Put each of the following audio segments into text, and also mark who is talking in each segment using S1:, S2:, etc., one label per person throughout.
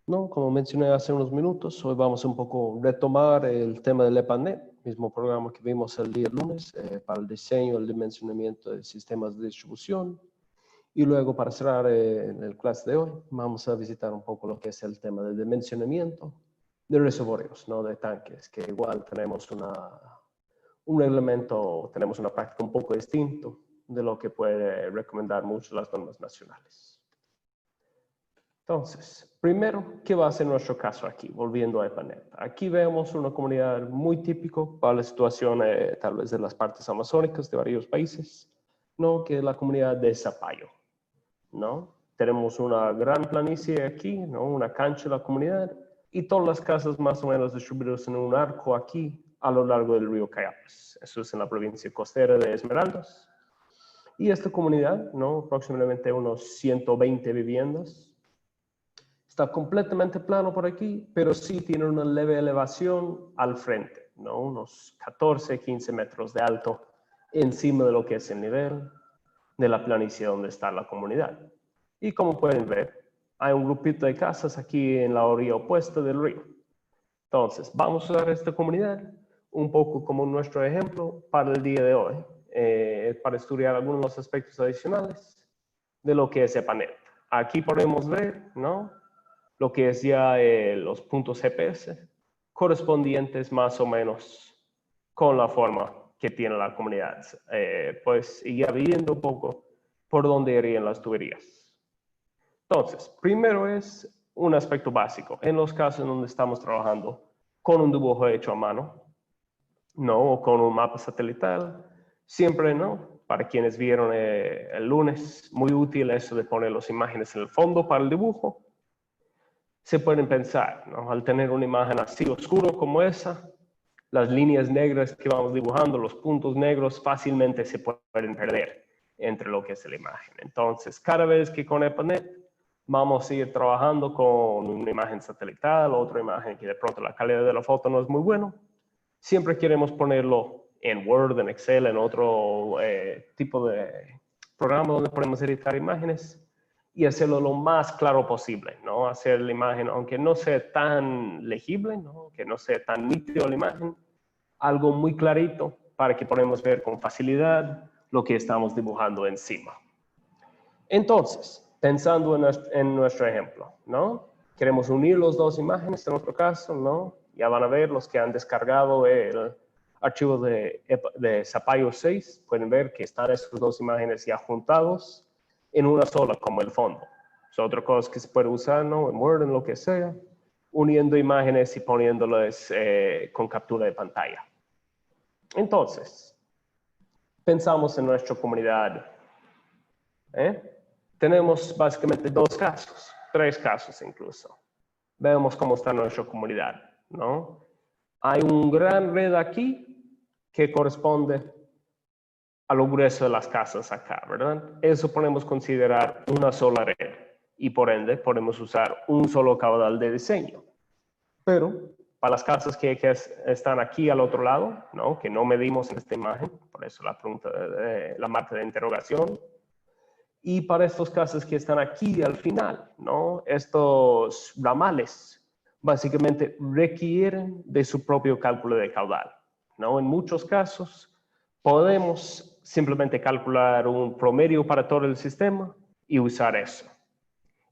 S1: No, como mencioné hace unos minutos, hoy vamos a un poco retomar el tema del EPANET, mismo programa que vimos el día lunes, para el diseño y el dimensionamiento de sistemas de distribución. Y luego, para cerrar en el clase de hoy, vamos a visitar un poco lo que es el tema del dimensionamiento de reservorios, no de tanques, que igual tenemos un reglamento, tenemos una práctica un poco distinto de lo que puede recomendar muchas las normas nacionales. Entonces, primero, ¿qué va a ser nuestro caso aquí? Volviendo a EPANET. Aquí vemos una comunidad muy típico para la situación tal vez de las partes amazónicas de varios países, ¿no? Que es la comunidad de Zapallo, ¿no? Tenemos una gran planicie aquí, ¿no? Una cancha de la comunidad y todas las casas más o menos distribuidas en un arco aquí a lo largo del río Cayapas. Eso es en la provincia costera de Esmeraldas. Y esta comunidad, ¿no? Aproximadamente unos 120 viviendas. Está completamente plano por aquí, pero sí tiene una leve elevación al frente, ¿no? Unos 14, 15 metros de alto encima de lo que es el nivel de la planicie donde está la comunidad. Y como pueden ver, hay un grupito de casas aquí en la orilla opuesta del río. Entonces, vamos a usar esta comunidad un poco como nuestro ejemplo para el día de hoy, para estudiar algunos de los aspectos adicionales de lo que es EPANET. Aquí podemos ver, ¿no? Lo que es ya los puntos GPS correspondientes más o menos con la forma que tiene la comunidad. Pues ya viendo un poco por dónde irían las tuberías. Entonces, primero es un aspecto básico. En los casos donde estamos trabajando con un dibujo hecho a mano, ¿no? O con un mapa satelital, siempre, ¿no? Para quienes vieron el lunes, muy útil eso de poner las imágenes en el fondo para el dibujo. Se pueden pensar, ¿no? Al tener una imagen así oscuro como esa, las líneas negras que vamos dibujando, los puntos negros, fácilmente se pueden perder entre lo que es la imagen. Entonces, cada vez que con EPANET vamos a ir trabajando con una imagen satelital, otra imagen que de pronto la calidad de la foto no es muy buena, siempre queremos ponerlo en Word, en Excel, en otro tipo de programa donde podemos editar imágenes y hacerlo lo más claro posible, ¿no? Hacer la imagen, aunque no sea tan legible, ¿no? Que no sea tan nítido la imagen, algo muy clarito para que podamos ver con facilidad lo que estamos dibujando encima. Entonces, pensando en nuestro ejemplo, ¿no? Queremos unir las dos imágenes en nuestro caso, ¿no? Ya van a ver los que han descargado el archivo de Zapallo 6, pueden ver que están esas dos imágenes ya juntados en una sola como el fondo. Es otra cosa que se puede usar, ¿no? En Word, en lo que sea, uniendo imágenes y poniéndolas con captura de pantalla. Entonces, pensamos en nuestra comunidad. Tenemos básicamente tres casos incluso. Vemos cómo está nuestra comunidad, ¿no? Hay un gran red aquí que corresponde a lo grueso de las casas acá, ¿verdad? Eso podemos considerar una sola red y por ende podemos usar un solo caudal de diseño. Pero para las casas que están aquí al otro lado, ¿no? Que no medimos en esta imagen, por eso la pregunta, la marca de interrogación. Y para estos casos que están aquí al final, ¿no? Estos ramales básicamente requieren de su propio cálculo de caudal, ¿no? En muchos casos podemos simplemente calcular un promedio para todo el sistema y usar eso.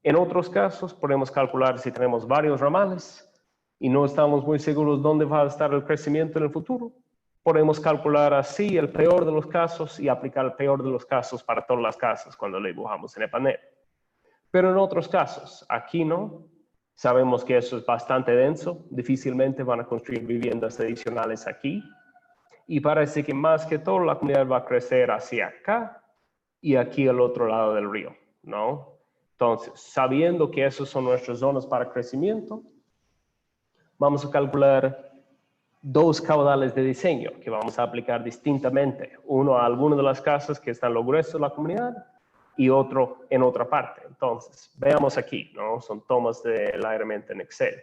S1: En otros casos podemos calcular si tenemos varios ramales y no estamos muy seguros dónde va a estar el crecimiento en el futuro. Podemos calcular así el peor de los casos y aplicar el peor de los casos para todas las casas cuando le dibujamos en EPANET. Pero en otros casos, aquí no, sabemos que eso es bastante denso, difícilmente van a construir viviendas adicionales aquí y parece que más que todo la comunidad va a crecer hacia acá y aquí al otro lado del río, ¿no? Entonces, sabiendo que esas son nuestras zonas para crecimiento, vamos a calcular dos caudales de diseño que vamos a aplicar distintamente. Uno a alguna de las casas que están en lo grueso de la comunidad y otro en otra parte. Entonces, veamos aquí, ¿no? Son tomas de la herramienta en Excel.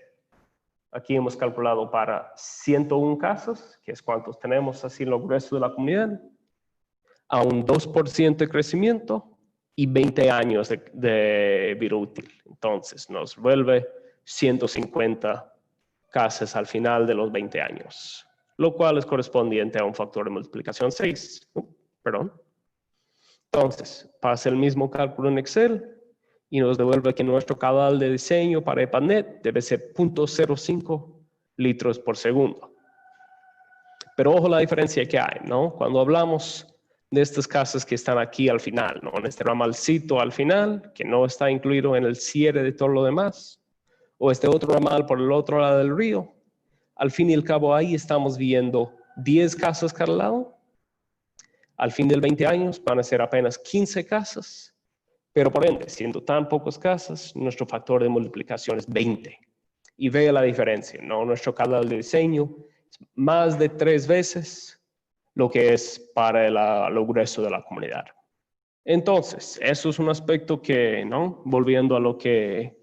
S1: Aquí hemos calculado para 101 casas, que es cuántos tenemos así en lo grueso de la comunidad, a un 2% de crecimiento y 20 años de vida útil. Entonces, nos vuelve 150 casas al final de los 20 años, lo cual es correspondiente a un factor de multiplicación 6. Perdón. Entonces, pasa el mismo cálculo en Excel y nos devuelve que nuestro caudal de diseño para EPANET debe ser 0.05 litros por segundo. Pero ojo la diferencia que hay, ¿no? Cuando hablamos de estas casas que están aquí al final, ¿no? En este ramalcito al final, que no está incluido en el cierre de todo lo demás, o este otro ramal por el otro lado del río, al fin y al cabo ahí estamos viendo 10 casas cada lado. Al fin de 20 años van a ser apenas 15 casas, pero por ende, siendo tan pocas casas, nuestro factor de multiplicación es 20. Y vea la diferencia, ¿no? Nuestro caudal de diseño es más de 3 veces lo que es para el grueso de la comunidad. Entonces, eso es un aspecto que, ¿no? Volviendo a lo que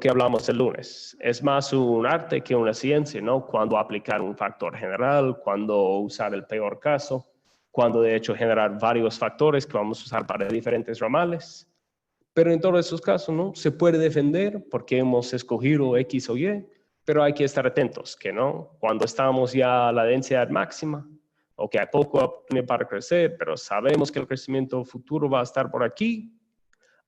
S1: hablamos el lunes, es más un arte que una ciencia, ¿no? Cuando aplicar un factor general, cuando usar el peor caso, cuando de hecho generar varios factores que vamos a usar para diferentes ramales. Pero en todos esos casos, ¿no? Se puede defender porque hemos escogido X o Y, pero hay que estar atentos, que no, cuando estamos ya a la densidad máxima, o que hay poco para crecer, pero sabemos que el crecimiento futuro va a estar por aquí,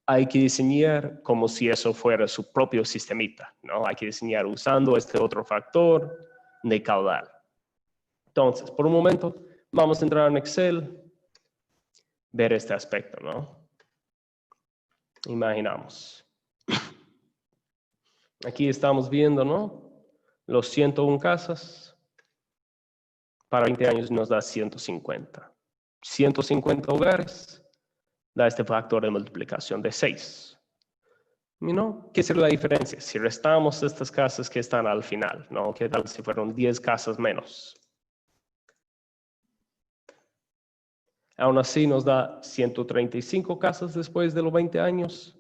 S1: hay que diseñar como si eso fuera su propio sistemita, ¿no? Hay que diseñar usando este otro factor de caudal. Entonces, por un momento, vamos a entrar en Excel, ver este aspecto, ¿no? Imaginamos. Aquí estamos viendo, ¿no? Los 101 casas. Para 20 años nos da 150. 150 hogares da este factor de multiplicación de 6. ¿No? ¿Qué sería la diferencia? Si restamos estas casas que están al final, ¿no? ¿Qué tal si fueron 10 casas menos? Aún así nos da 135 casas después de los 20 años.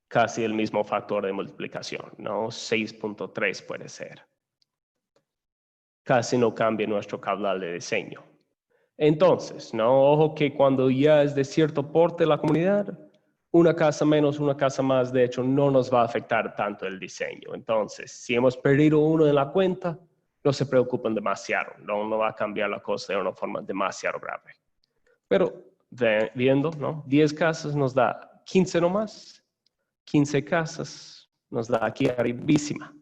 S1: Casi el mismo factor de multiplicación, ¿no? 6.3 puede ser. Casi no cambia nuestro caudal de diseño. Entonces, ¿no? Ojo que cuando ya es de cierto porte la comunidad, una casa menos, una casa más, de hecho, no nos va a afectar tanto el diseño. Entonces, si hemos perdido uno en la cuenta, no se preocupen demasiado, no va a cambiar la cosa de una forma demasiado grave. Pero viendo, ¿no? 10 casas nos da 15 nomás, 15 casas nos da aquí arribísima,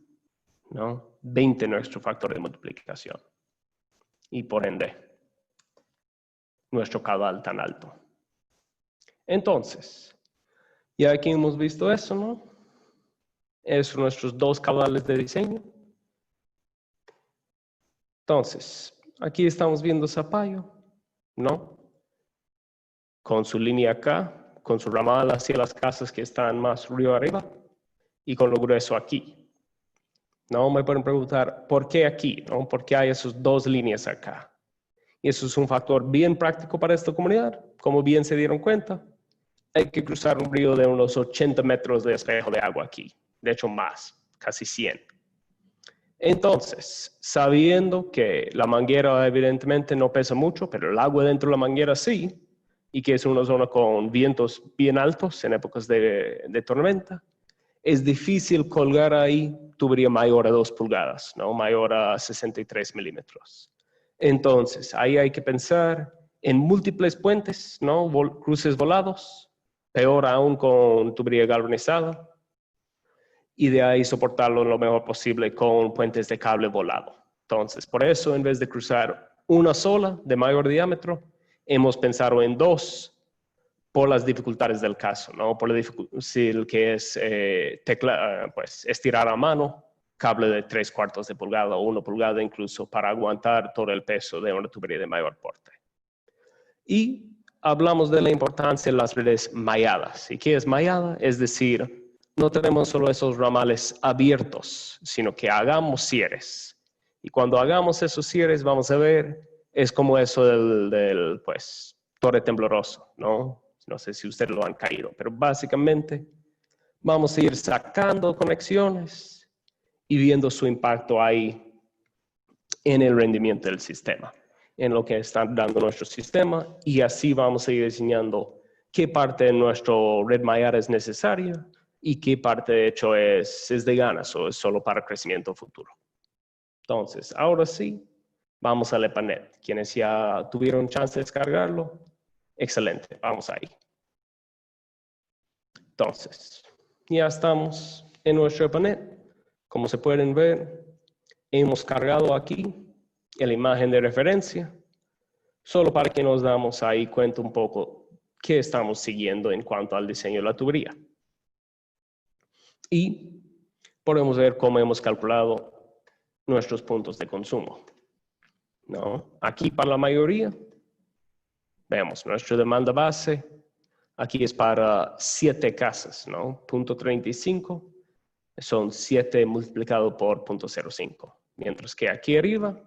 S1: ¿no? 20 nuestro factor de multiplicación. Y por ende, nuestro caudal tan alto. Entonces, ya aquí hemos visto eso, ¿no? Esos son nuestros dos caudales de diseño. Entonces, aquí estamos viendo Zapallo, ¿no? Con su línea acá, con su ramal hacia las casas que están más río arriba y con lo grueso aquí. ¿No? Me pueden preguntar, ¿por qué aquí? ¿No? ¿Por qué hay esas dos líneas acá? Y eso es un factor bien práctico para esta comunidad. Como bien se dieron cuenta, hay que cruzar un río de unos 80 metros de espejo de agua aquí. De hecho, más, casi 100. Entonces, sabiendo que la manguera evidentemente no pesa mucho, pero el agua dentro de la manguera sí, y que es una zona con vientos bien altos en épocas de tormenta, es difícil colgar ahí tubería mayor a 2 pulgadas, ¿no? Mayor a 63 milímetros. Entonces, ahí hay que pensar en múltiples puentes, ¿no? Cruces volados, peor aún con tubería galvanizada, y de ahí soportarlo lo mejor posible con puentes de cable volado. Entonces, por eso, en vez de cruzar una sola de mayor diámetro, hemos pensado en 2 por las dificultades del caso, ¿no? Por lo difícil que es pues, estirar a mano cable de 3/4 de pulgada o 1 pulgada incluso para aguantar todo el peso de una tubería de mayor porte. Y hablamos de la importancia de las redes malladas. ¿Y qué es mallada? Es decir, no tenemos solo esos ramales abiertos, sino que hagamos cierres. Y cuando hagamos esos cierres, vamos a ver, es como eso del pues, torre tembloroso, ¿no? No sé si ustedes lo han caído, pero básicamente vamos a ir sacando conexiones y viendo su impacto ahí en el rendimiento del sistema, en lo que está dando nuestro sistema, y así vamos a ir diseñando qué parte de nuestro red mallada es necesaria y qué parte de hecho es de ganas o es solo para crecimiento futuro. Entonces, ahora sí, vamos al EPANET. Quienes ya tuvieron chance de descargarlo, excelente, vamos ahí. Entonces, ya estamos en nuestro EPANET. Como se pueden ver, hemos cargado aquí la imagen de referencia, solo para que nos damos ahí cuenta un poco qué estamos siguiendo en cuanto al diseño de la tubería. Y podemos ver cómo hemos calculado nuestros puntos de consumo, ¿no? Aquí para la mayoría, vemos nuestra demanda base, aquí es para 7 casas, ¿no? 0.35 son 7 multiplicado por 0.05, mientras que aquí arriba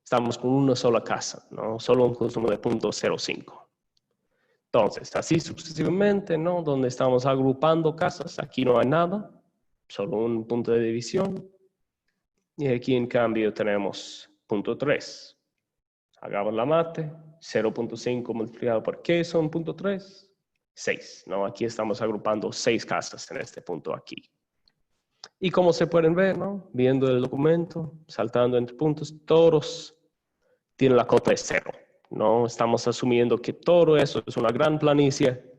S1: estamos con una sola casa, ¿no? Solo un consumo de 0.05. Entonces, así sucesivamente, ¿no? Donde estamos agrupando casas, aquí no hay nada, solo un punto de división. Y aquí, en cambio, tenemos 0.3. Hagamos la mate, 0.5 multiplicado por ¿qué son 0.3? 6, ¿no? Aquí estamos agrupando 6 casas en este punto aquí. Y como se pueden ver, ¿no? Viendo el documento, saltando entre puntos, todos tienen la cota de 0. ¿No? Estamos asumiendo que todo eso es una gran planicie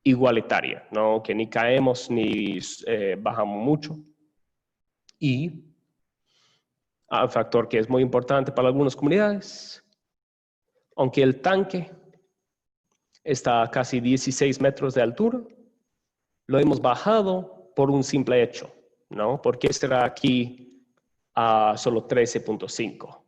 S1: igualitaria, ¿no? Que ni caemos ni bajamos mucho. Y un factor que es muy importante para algunas comunidades, aunque el tanque está a casi 16 metros de altura, lo hemos bajado por un simple hecho, ¿no? Porque será aquí a solo 13.5.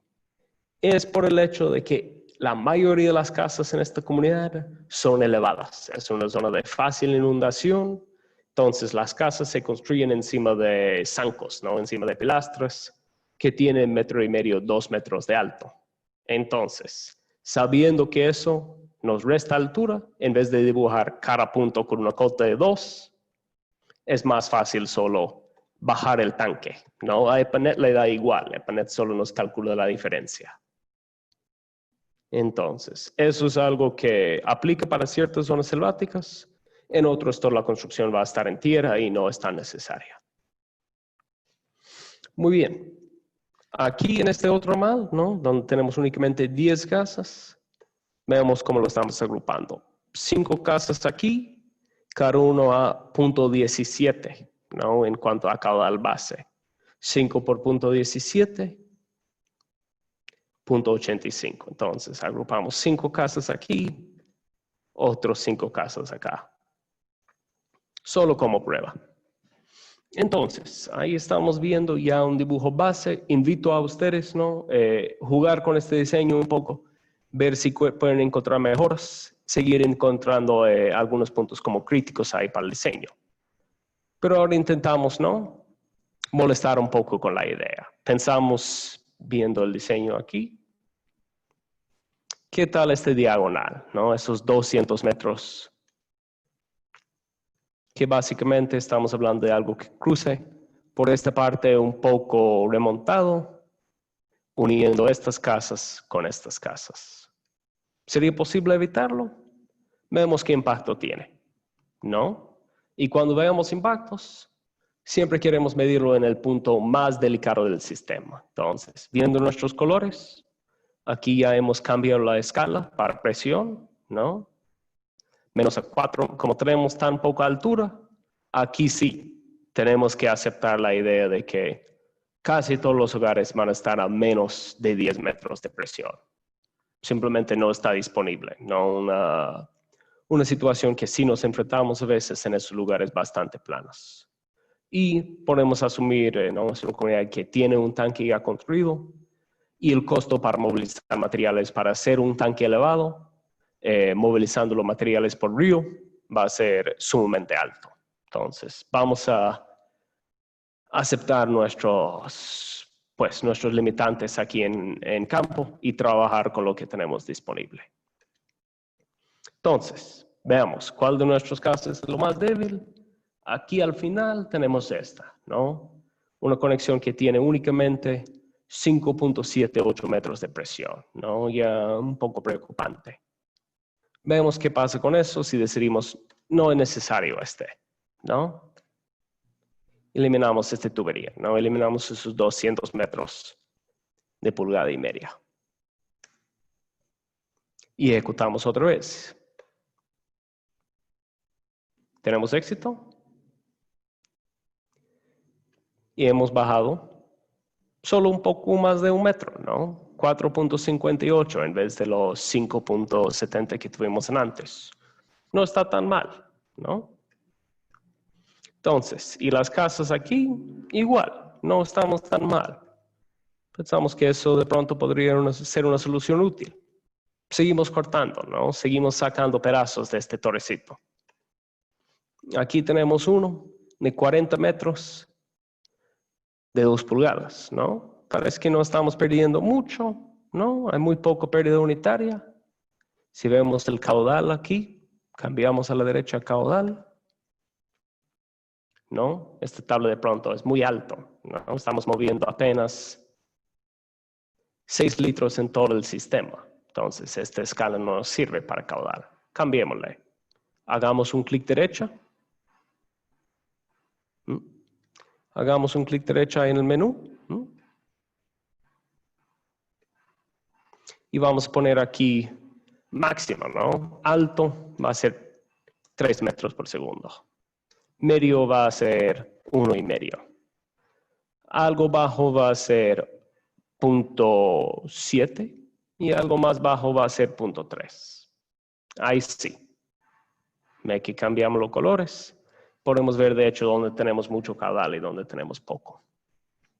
S1: Es por el hecho de que la mayoría de las casas en esta comunidad son elevadas. Es una zona de fácil inundación, entonces las casas se construyen encima de zancos, ¿no? Encima de pilastras que tienen 1,5 metros, 2 metros de alto. Entonces, sabiendo que eso nos resta altura, en vez de dibujar cada punto con una cota de 2, es más fácil solo bajar el tanque, ¿no? A EPANET le da igual, EPANET solo nos calcula la diferencia. Entonces, eso es algo que aplica para ciertas zonas selváticas. En otros, toda la construcción va a estar en tierra y no es tan necesaria. Muy bien. Aquí en este otro ramal, ¿no? Donde tenemos únicamente 10 casas, vemos cómo lo estamos agrupando. 5 casas aquí, cada uno a 0.17, ¿no? En cuanto a caudal base. 5 por 0.17. 0.85. Entonces, agrupamos 5 casas aquí, otros 5 casas acá. Solo como prueba. Entonces, ahí estamos viendo ya un dibujo base. Invito a ustedes, ¿no? Jugar con este diseño un poco, ver si pueden encontrar mejoras, seguir encontrando algunos puntos como críticos ahí para el diseño. Pero ahora intentamos, ¿no? Molestar un poco con la idea. Pensamos, viendo el diseño aquí, ¿qué tal este diagonal, ¿no? Esos 200 metros, que básicamente estamos hablando de algo que cruce por esta parte un poco remontado, uniendo estas casas con estas casas. ¿Sería posible evitarlo? Vemos qué impacto tiene, ¿no? Y cuando veamos impactos, siempre queremos medirlo en el punto más delicado del sistema. Entonces, viendo nuestros colores, aquí ya hemos cambiado la escala para presión, ¿no? Menos a 4, como tenemos tan poca altura, aquí sí tenemos que aceptar la idea de que casi todos los hogares van a estar a menos de 10 metros de presión. Simplemente no está disponible, ¿no? Una situación que sí nos enfrentamos a veces en esos lugares bastante planos. Y podemos asumir, ¿no? Es una comunidad que tiene un tanque ya construido, y el costo para movilizar materiales para hacer un tanque elevado, movilizando los materiales por río, va a ser sumamente alto. Entonces, vamos a aceptar nuestros limitantes aquí en campo y trabajar con lo que tenemos disponible. Entonces, veamos cuál de nuestros casos es lo más débil. Aquí al final tenemos esta, ¿no? Una conexión que tiene únicamente 5.78 metros de presión, ¿no? Ya un poco preocupante. Vemos qué pasa con eso si decidimos no es necesario ¿no? Eliminamos esta tubería, ¿no? Eliminamos esos 200 metros de pulgada y media. Y ejecutamos otra vez. ¿Tenemos éxito? Y hemos bajado solo un poco más de 1 metro, ¿no? 4.58 en vez de los 5.70 que tuvimos antes. No está tan mal, ¿no? Entonces, y las casas aquí, igual, no estamos tan mal. Pensamos que eso de pronto podría ser una solución útil. Seguimos cortando, ¿no? Seguimos sacando pedazos de este torrecito. Aquí tenemos uno de 40 metros de 2 pulgadas, ¿no? Parece que no estamos perdiendo mucho, ¿no? Hay muy poco pérdida unitaria. Si vemos el caudal aquí, cambiamos a la derecha caudal, ¿no? Este tabla de pronto es muy alto, ¿no? Estamos moviendo apenas 6 litros en todo el sistema. Entonces, esta escala no nos sirve para caudal. Cambiémosle. Hagamos un clic derecha. Hagamos un clic derecha en el menú. Y vamos a poner aquí máximo, ¿no? Alto va a ser 3 metros por segundo. Medio va a ser 1,5. Algo bajo va a ser 0.7 y algo más bajo va a ser 0.3. Ahí sí. Aquí cambiamos los colores. Podemos ver de hecho dónde tenemos mucho caudal y dónde tenemos poco.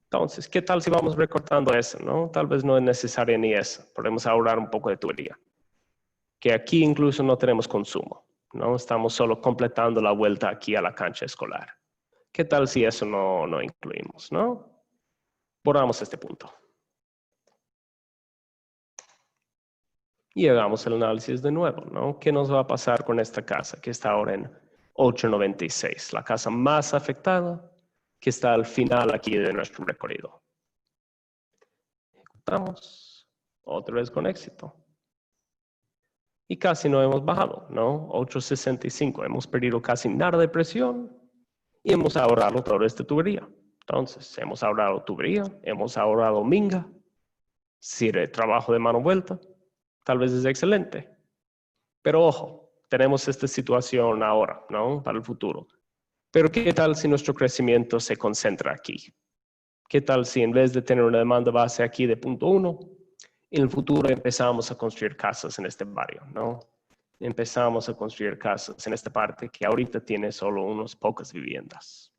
S1: Entonces, ¿qué tal si vamos recortando eso, no? Tal vez no es necesaria ni eso. Podemos ahorrar un poco de tubería. Que aquí incluso no tenemos consumo, ¿no? Estamos solo completando la vuelta aquí a la cancha escolar. ¿Qué tal si eso no incluimos, no? Borramos este punto. Y hagamos el análisis de nuevo, ¿no? ¿Qué nos va a pasar con esta casa que está ahora en 8.96? La casa más afectada que está al final aquí de nuestro recorrido. Ejecutamos. Otra vez con éxito. Y casi no hemos bajado, ¿no? 8.65. Hemos perdido casi nada de presión y hemos ahorrado toda esta tubería. Entonces, hemos ahorrado tubería, hemos ahorrado minga. Si el trabajo de mano vuelta, tal vez es excelente. Pero ojo, tenemos esta situación ahora, ¿no? Para el futuro. Pero ¿qué tal si nuestro crecimiento se concentra aquí? ¿Qué tal si en vez de tener una demanda base aquí de 0.1, en el futuro empezamos a construir casas en este barrio, ¿no? Empezamos a construir casas en esta parte que ahorita tiene solo unas pocas viviendas.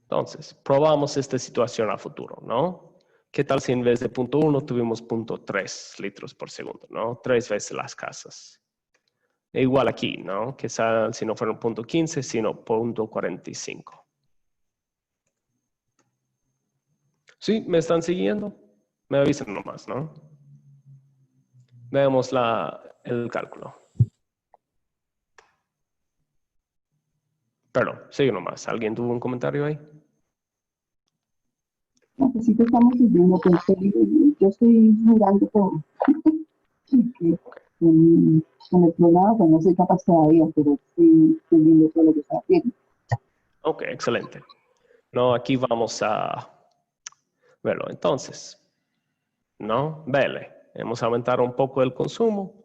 S1: Entonces, probamos esta situación a futuro, ¿no? ¿Qué tal si en vez de 0.1 tuvimos 0.3 litros por segundo, ¿no? 3 veces las casas. E igual aquí, ¿no? Quizá si no fueron 0.15, sino 0.45. ¿Sí? ¿Me están siguiendo? Me avisan nomás, ¿no? Veamos el cálculo. Perdón, sigue nomás. ¿Alguien tuvo un comentario ahí?
S2: No, pues sí te estamos siguiendo, pero yo estoy mirando todo. Con el programa, pues no soy capaz todavía, pero sí estoy viendo todo lo que está haciendo.
S1: Ok, excelente. No, aquí vamos a verlo. Entonces, ¿no? Vele, hemos aumentado un poco el consumo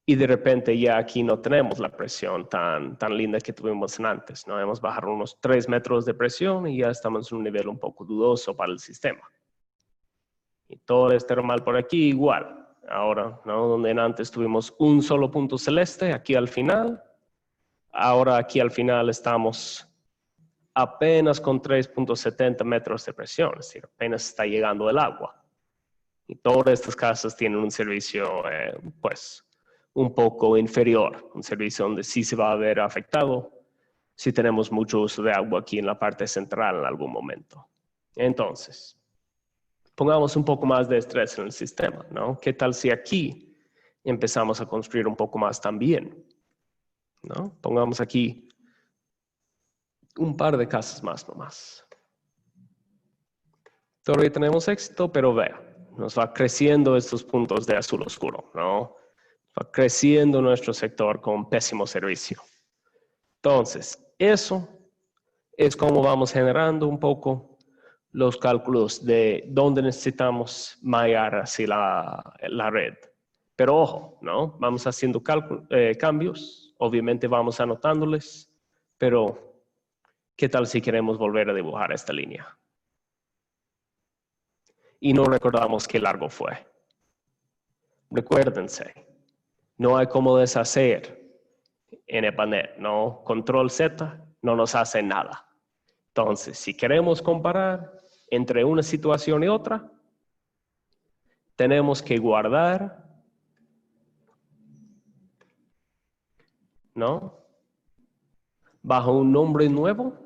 S1: y de repente ya aquí no tenemos la presión tan linda que tuvimos antes, ¿no? Hemos bajado unos 3 metros de presión y ya estamos en un nivel un poco dudoso para el sistema. Y todo este normal por aquí igual. Ahora, ¿no? Donde antes tuvimos un solo punto celeste, aquí al final. Ahora aquí al final estamos apenas con 3.70 metros de presión, es decir, apenas está llegando el agua. Y todas estas casas tienen un servicio, pues, un poco inferior, un servicio donde sí se va a ver afectado si tenemos mucho uso de agua aquí en la parte central en algún momento. Entonces, pongamos un poco más de estrés en el sistema, ¿no? ¿Qué tal si aquí empezamos a construir un poco más también? ¿No? Pongamos aquí un par de casas más nomás. Todavía tenemos éxito, pero vea, nos va creciendo estos puntos de azul oscuro, ¿no? Va creciendo nuestro sector con pésimo servicio. Entonces, eso es como vamos generando un poco los cálculos de dónde necesitamos mallar hacia la red. Pero ojo, ¿no? Vamos haciendo cambios, obviamente vamos anotándoles, pero ¿qué tal si queremos volver a dibujar esta línea? Y no recordamos qué largo fue. Recuérdense, no hay cómo deshacer en EPANET, ¿no? Control Z no nos hace nada. Entonces, si queremos comparar entre una situación y otra, tenemos que guardar, ¿no? Bajo un nombre nuevo.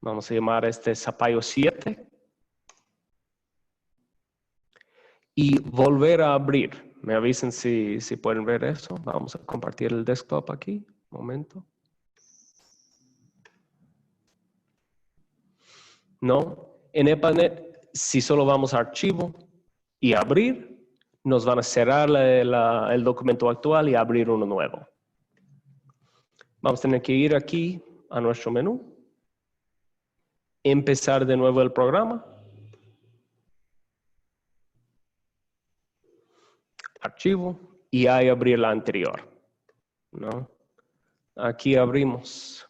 S1: Vamos a llamar este Zapallo 7. Y volver a abrir. Me avisen si pueden ver eso. Vamos a compartir el desktop aquí. Un momento. No. En EPANET, si solo vamos a archivo y abrir, nos van a cerrar el documento actual y abrir uno nuevo. Vamos a tener que ir aquí a nuestro menú. Empezar de nuevo el programa. Archivo y ahí abrir la anterior, ¿no? Aquí abrimos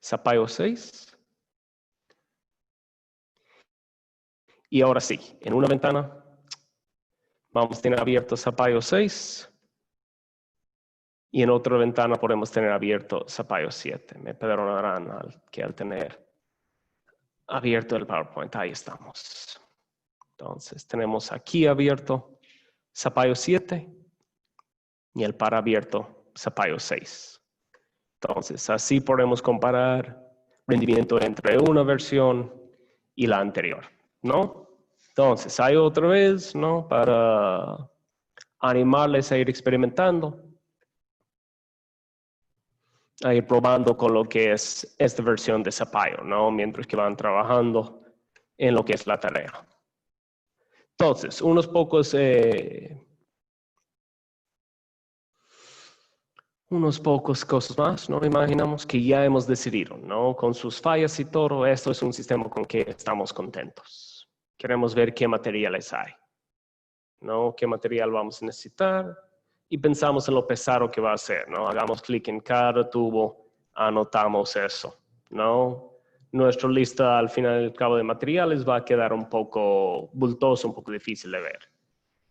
S1: Zapallo 6 y ahora sí, en una ventana vamos a tener abierto Zapallo 6 y en otra ventana podemos tener abierto Zapallo 7. Me perdonarán al tener abierto el PowerPoint. Ahí estamos. Entonces tenemos aquí abierto Zapallo 7 y el par abierto Zapallo 6. Entonces así podemos comparar rendimiento entre una versión y la anterior, ¿no? Entonces hay otra vez, ¿no? Para animarles a ir experimentando, a ir probando con lo que es esta versión de Zapallo, ¿no? Mientras que van trabajando en lo que es la tarea. Entonces, unos pocos cosas más, ¿no? Imaginamos que ya hemos decidido, ¿no? Con sus fallas y todo, esto es un sistema con que estamos contentos. Queremos ver qué materiales hay, ¿no? ¿Qué material vamos a necesitar? Y pensamos en lo pesado que va a ser, ¿no? Hagamos clic en cada tubo, anotamos eso, ¿no? Nuestra lista al final del cabo de materiales va a quedar un poco bultosa, un poco difícil de ver.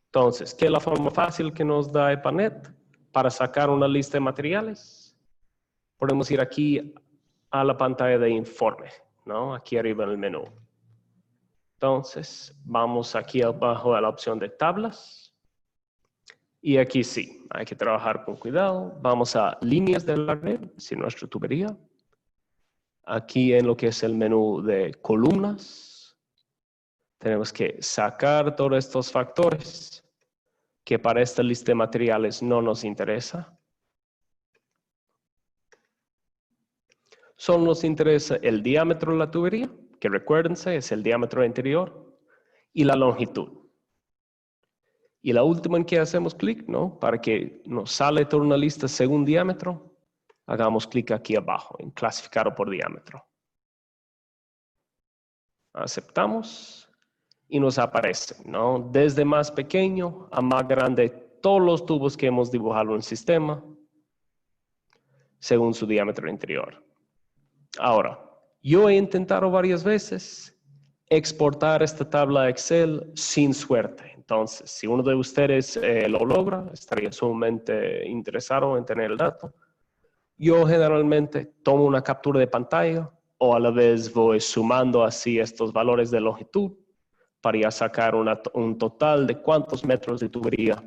S1: Entonces, ¿qué es la forma fácil que nos da EPANET para sacar una lista de materiales? Podemos ir aquí a la pantalla de informe, ¿no? Aquí arriba en el menú. Entonces, vamos aquí abajo a la opción de tablas. Y aquí sí, hay que trabajar con cuidado. Vamos a líneas de la red, sin nuestra tubería. Aquí en lo que es el menú de columnas, tenemos que sacar todos estos factores que para esta lista de materiales no nos interesa. Solo nos interesa el diámetro de la tubería, que recuérdense es el diámetro interior, y la longitud. Y la última en que hacemos clic, ¿no? Para que nos sale toda una lista según diámetro, hagamos clic aquí abajo en clasificar por diámetro. Aceptamos y nos aparece, ¿no? Desde más pequeño a más grande todos los tubos que hemos dibujado en el sistema según su diámetro interior. Ahora, yo he intentado varias veces exportar esta tabla de Excel sin suerte. Entonces, si uno de ustedes lo logra, estaría sumamente interesado en tener el dato. Yo generalmente tomo una captura de pantalla o a la vez voy sumando así estos valores de longitud para ya sacar un total de cuántos metros de tubería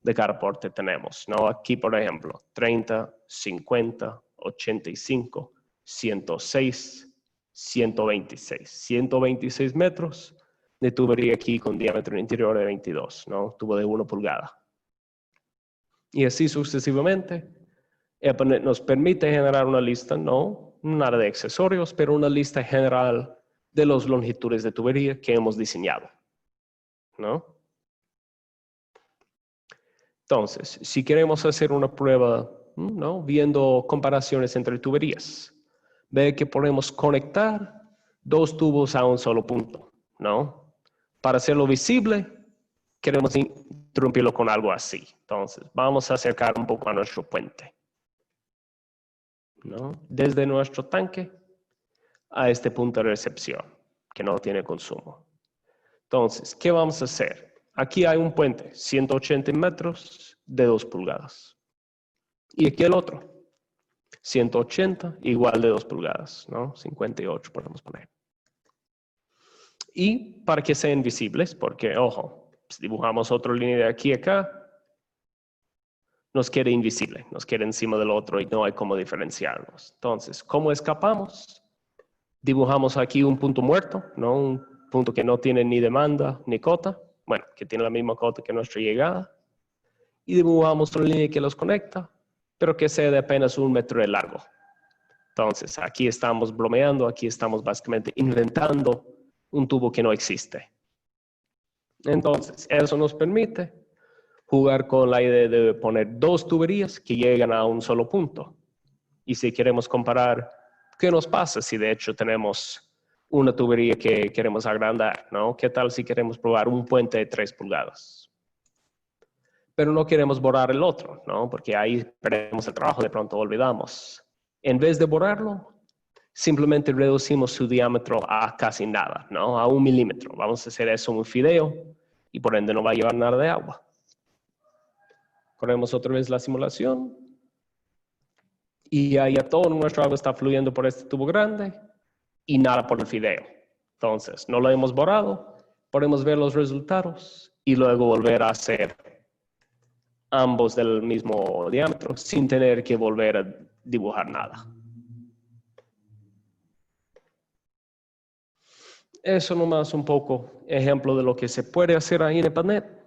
S1: de cada porte tenemos, ¿no? Aquí, por ejemplo, 30, 50, 85, 106, 126. 126 metros de tubería aquí con diámetro interior de 22, ¿no? Tubo de 1 pulgada. Y así sucesivamente. EPANET nos permite generar una lista, no nada de accesorios, pero una lista general de las longitudes de tubería que hemos diseñado, ¿no? Entonces, si queremos hacer una prueba, ¿no? Viendo comparaciones entre tuberías, ve que podemos conectar dos tubos a un solo punto, ¿no? Para hacerlo visible, queremos interrumpirlo con algo así. Entonces, vamos a acercar un poco a nuestro puente, ¿no? Desde nuestro tanque a este punto de recepción, que no tiene consumo. Entonces, ¿qué vamos a hacer? Aquí hay un puente, 180 metros de 2 pulgadas. Y aquí el otro, 180, igual de 2 pulgadas, ¿no? 58 podemos poner. Y para que sean visibles, porque, ojo, si dibujamos otra línea de aquí a acá, nos queda invisible, nos queda encima del otro y no hay cómo diferenciarnos. Entonces, ¿cómo escapamos? Dibujamos aquí un punto muerto, ¿no? Un punto que no tiene ni demanda ni cota, bueno, que tiene la misma cota que nuestra llegada, y dibujamos una línea que los conecta, pero que sea de apenas 1 metro de largo. Entonces, aquí estamos bromeando, aquí estamos básicamente inventando un tubo que no existe. Entonces, eso nos permite jugar con la idea de poner 2 tuberías que llegan a un solo punto. Y si queremos comparar, ¿qué nos pasa si de hecho tenemos una tubería que queremos agrandar, ¿no? ¿Qué tal si queremos probar un puente de 3 pulgadas? Pero no queremos borrar el otro, ¿no? Porque ahí perdemos el trabajo, de pronto olvidamos. En vez de borrarlo, simplemente reducimos su diámetro a casi nada, ¿no? A 1 milímetro. Vamos a hacer eso en un fideo y por ende no va a llevar nada de agua. Corremos otra vez la simulación. Y ahí ya todo nuestro agua está fluyendo por este tubo grande y nada por el fideo. Entonces, no lo hemos borrado, podemos ver los resultados y luego volver a hacer ambos del mismo diámetro sin tener que volver a dibujar nada. Eso nomás un poco ejemplo de lo que se puede hacer ahí en EPANET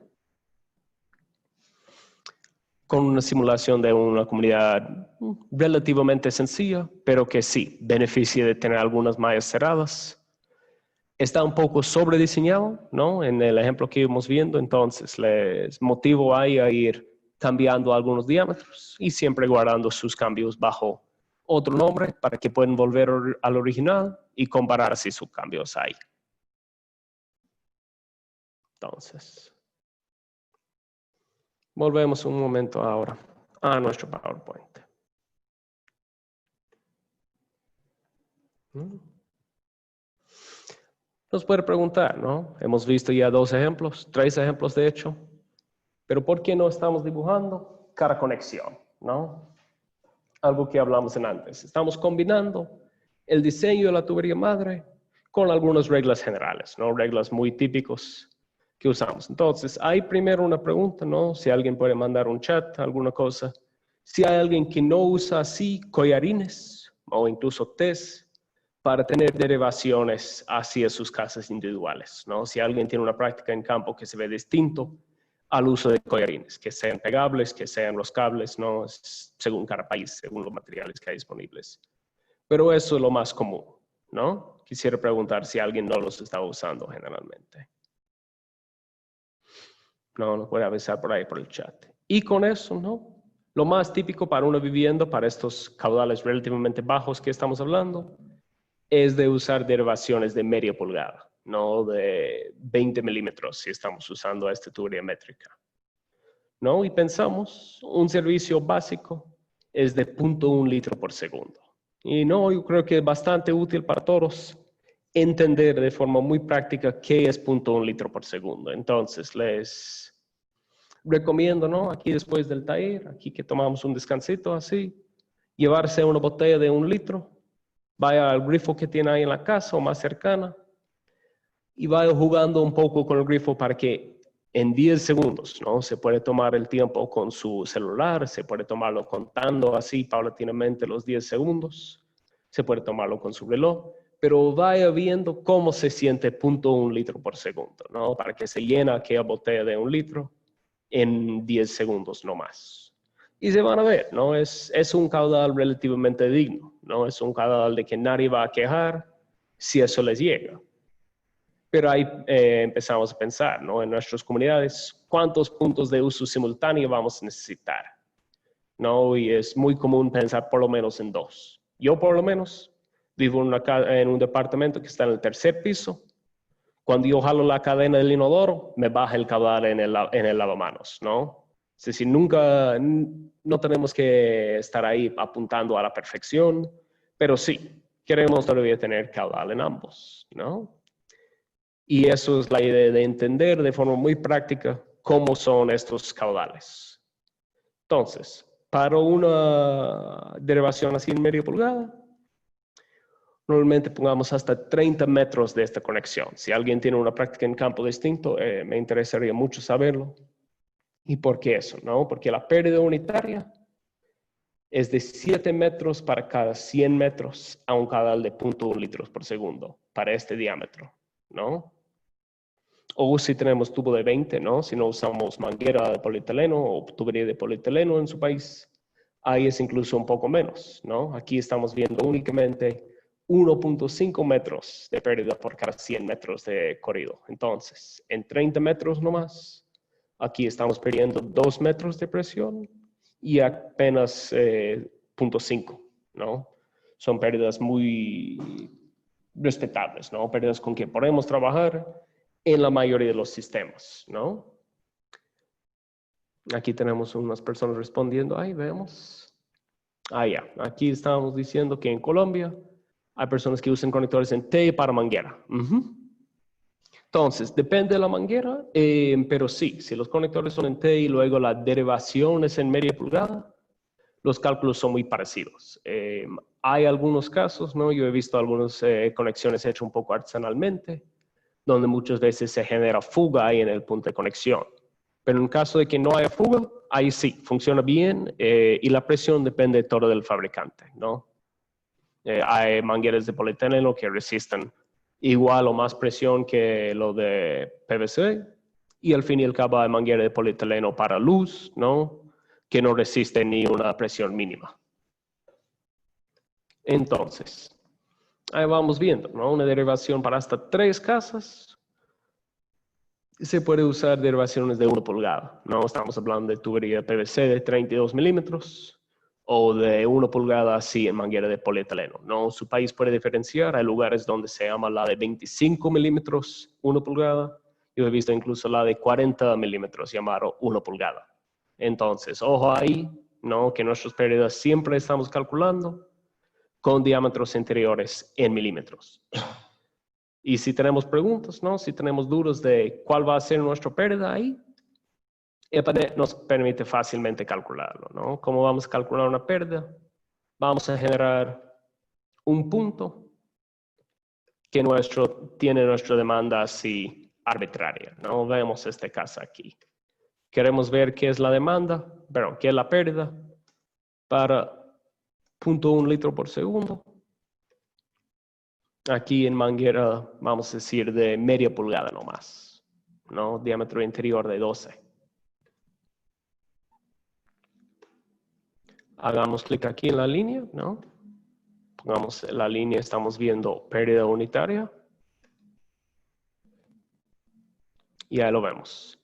S1: con una simulación de una comunidad relativamente sencilla, pero que sí beneficia de tener algunas mallas cerradas. Está un poco sobrediseñado, ¿no? En el ejemplo que íbamos viendo, entonces les motivo ahí a ir cambiando algunos diámetros y siempre guardando sus cambios bajo otro nombre para que puedan volver al original y comparar si sus cambios hay. Entonces, volvemos un momento ahora a nuestro PowerPoint. Nos puede preguntar, ¿no? Hemos visto ya 2 ejemplos, 3 ejemplos de hecho, pero ¿por qué no estamos dibujando cada conexión, ¿no? Algo que hablamos en antes. Estamos combinando el diseño de la tubería madre con algunas reglas generales, ¿no? Reglas muy típicos que usamos. Entonces, hay primero una pregunta, ¿no? Si alguien puede mandar un chat, alguna cosa. Si hay alguien que no usa así collarines o incluso test para tener derivaciones hacia sus casas individuales, ¿no? Si alguien tiene una práctica en campo que se ve distinto al uso de collarines, que sean pegables, que sean los cables, ¿no? Según cada país, según los materiales que hay disponibles. Pero eso es lo más común, ¿no? Quisiera preguntar si alguien no los está usando generalmente. No, nos puede avisar por ahí por el chat. Y con eso, ¿no? Lo más típico para una vivienda, para estos caudales relativamente bajos que estamos hablando, es de usar derivaciones de media pulgada, no de 20 milímetros si estamos usando esta tubería métrica, ¿no? Y pensamos, un servicio básico es de 0.1 litro por segundo. Y no, yo creo que es bastante útil para todos entender de forma muy práctica qué es 0.1 litro por segundo. Entonces, les recomiendo, ¿no? Aquí después del taller, aquí que tomamos un descansito así, llevarse una botella de 1 litro, vaya al grifo que tiene ahí en la casa o más cercana y vaya jugando un poco con el grifo para que en 10 segundos, ¿no? Se puede tomar el tiempo con su celular, se puede tomarlo contando así paulatinamente los 10 segundos, se puede tomarlo con su reloj, pero vaya viendo cómo se siente 0.1 litro por segundo, ¿no? Para que se llene aquella botella de 1 litro en 10 segundos no más. Y se van a ver, ¿no? Es un caudal relativamente digno, ¿no? Es un caudal de que nadie va a quejar si eso les llega. Pero ahí empezamos a pensar, ¿no? En nuestras comunidades, ¿cuántos puntos de uso simultáneo vamos a necesitar? ¿No? Y es muy común pensar por lo menos en 2. Yo por lo menos vivo en un departamento que está en el 3er piso. Cuando yo jalo la cadena del inodoro, me baja el caudal en el lavamanos, ¿no? Es decir, no tenemos que estar ahí apuntando a la perfección, pero sí, queremos todavía tener caudal en ambos, ¿no? Y eso es la idea de entender de forma muy práctica cómo son estos caudales. Entonces, para una derivación así en media pulgada, normalmente pongamos hasta 30 metros de esta conexión. Si alguien tiene una práctica en campo distinto, me interesaría mucho saberlo. ¿Y por qué eso? ¿No? Porque la pérdida unitaria es de 7 metros para cada 100 metros a un caudal de 0.1 litros por segundo para este diámetro, ¿no? O si tenemos tubo de 20, ¿no? Si no usamos manguera de polietileno o tubería de polietileno en su país, ahí es incluso un poco menos, ¿no? Aquí estamos viendo únicamente 1.5 metros de pérdida por cada 100 metros de corrido. Entonces, en 30 metros nomás, aquí estamos perdiendo 2 metros de presión y apenas 0.5, ¿no? Son pérdidas muy respetables, ¿no? Pérdidas con que podemos trabajar en la mayoría de los sistemas, ¿no? Aquí tenemos unas personas respondiendo. Ahí vemos. Ya. Aquí estábamos diciendo que en Colombia hay personas que usan conectores en T para manguera. Entonces, depende de la manguera, pero sí, si los conectores son en T y luego la derivación es en media pulgada, los cálculos son muy parecidos. Hay algunos casos, ¿no? Yo he visto algunas conexiones hechas un poco artesanalmente, donde muchas veces se genera fuga ahí en el punto de conexión. Pero en caso de que no haya fuga, ahí sí, funciona bien y la presión depende todo del fabricante, ¿no? Hay mangueras de polietileno que resisten igual o más presión que lo de PVC y al fin y al cabo hay mangueras de polietileno para luz, ¿no? Que no resisten ni una presión mínima. Entonces, ahí vamos viendo, ¿no? Una derivación para hasta 3 casas. Se puede usar derivaciones de 1 pulgada, ¿no? Estamos hablando de tubería PVC de 32 milímetros o de 1 pulgada así en manguera de polietileno, ¿no? Su país puede diferenciar, hay lugares donde se llama la de 25 milímetros, 1 pulgada. Yo he visto incluso la de 40 milímetros llamado 1 pulgada. Entonces, ojo ahí, ¿no? Que nuestras pérdidas siempre estamos calculando con diámetros interiores en milímetros. Y si tenemos preguntas, ¿no? Si tenemos dudas de cuál va a ser nuestra pérdida ahí, EPANET nos permite fácilmente calcularlo, ¿no? ¿Cómo vamos a calcular una pérdida? Vamos a generar un punto que tiene nuestra demanda así arbitraria, ¿no? Vemos este caso aquí. Queremos ver qué es la demanda, perdón, qué es la pérdida para 0.1 litro por segundo. Aquí en manguera, vamos a decir, de media pulgada nomás, ¿no? Diámetro interior de 12. Hagamos clic aquí en la línea, ¿no? Pongamos la línea, estamos viendo pérdida unitaria. Y ahí lo vemos.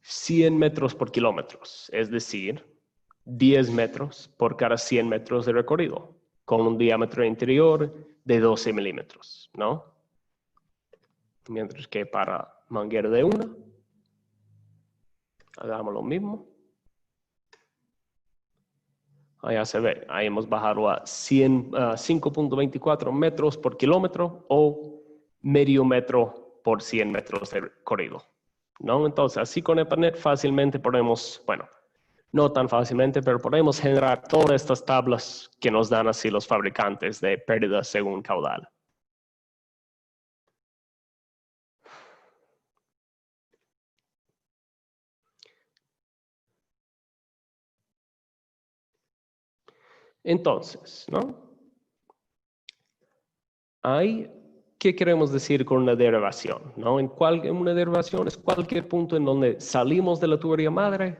S1: 100 metros por kilómetros, es decir, 10 metros por cada 100 metros de recorrido, con un diámetro interior de 12 milímetros, ¿no? Mientras que para manguera de 1, hagamos lo mismo. Allá se ve, ahí hemos bajado a 5.24 metros por kilómetro o medio metro por 100 metros de recorrido, ¿no? Entonces, así con EPANET fácilmente podemos, bueno, no tan fácilmente, pero podemos generar todas estas tablas que nos dan así los fabricantes de pérdidas según caudal. Entonces, ¿no? ¿Qué queremos decir con una derivación? ¿No? Una derivación es cualquier punto en donde salimos de la tubería madre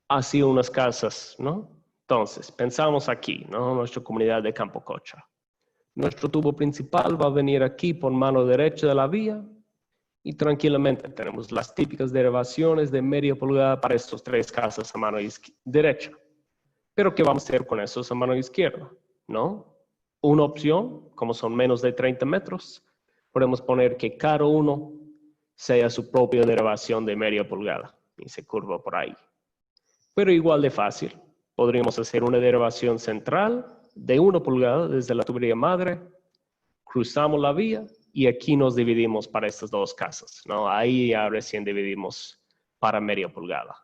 S1: hacia unas casas, ¿no? Entonces, pensamos aquí, ¿no? Nuestra comunidad de Campo Cocha. Nuestro tubo principal va a venir aquí por mano derecha de la vía Y tranquilamente tenemos las típicas derivaciones de media pulgada para estos 3 casos a mano derecha. Pero ¿qué vamos a hacer con esos a mano izquierda? ¿No? Una opción, como son menos de 30 metros, podemos poner que cada uno sea su propia derivación de media pulgada y se curva por ahí. Pero igual de fácil, podríamos hacer una derivación central de 1 pulgada desde la tubería madre, cruzamos la vía y aquí nos dividimos para estas 2 casas, ¿no? Ahí ya recién dividimos para media pulgada.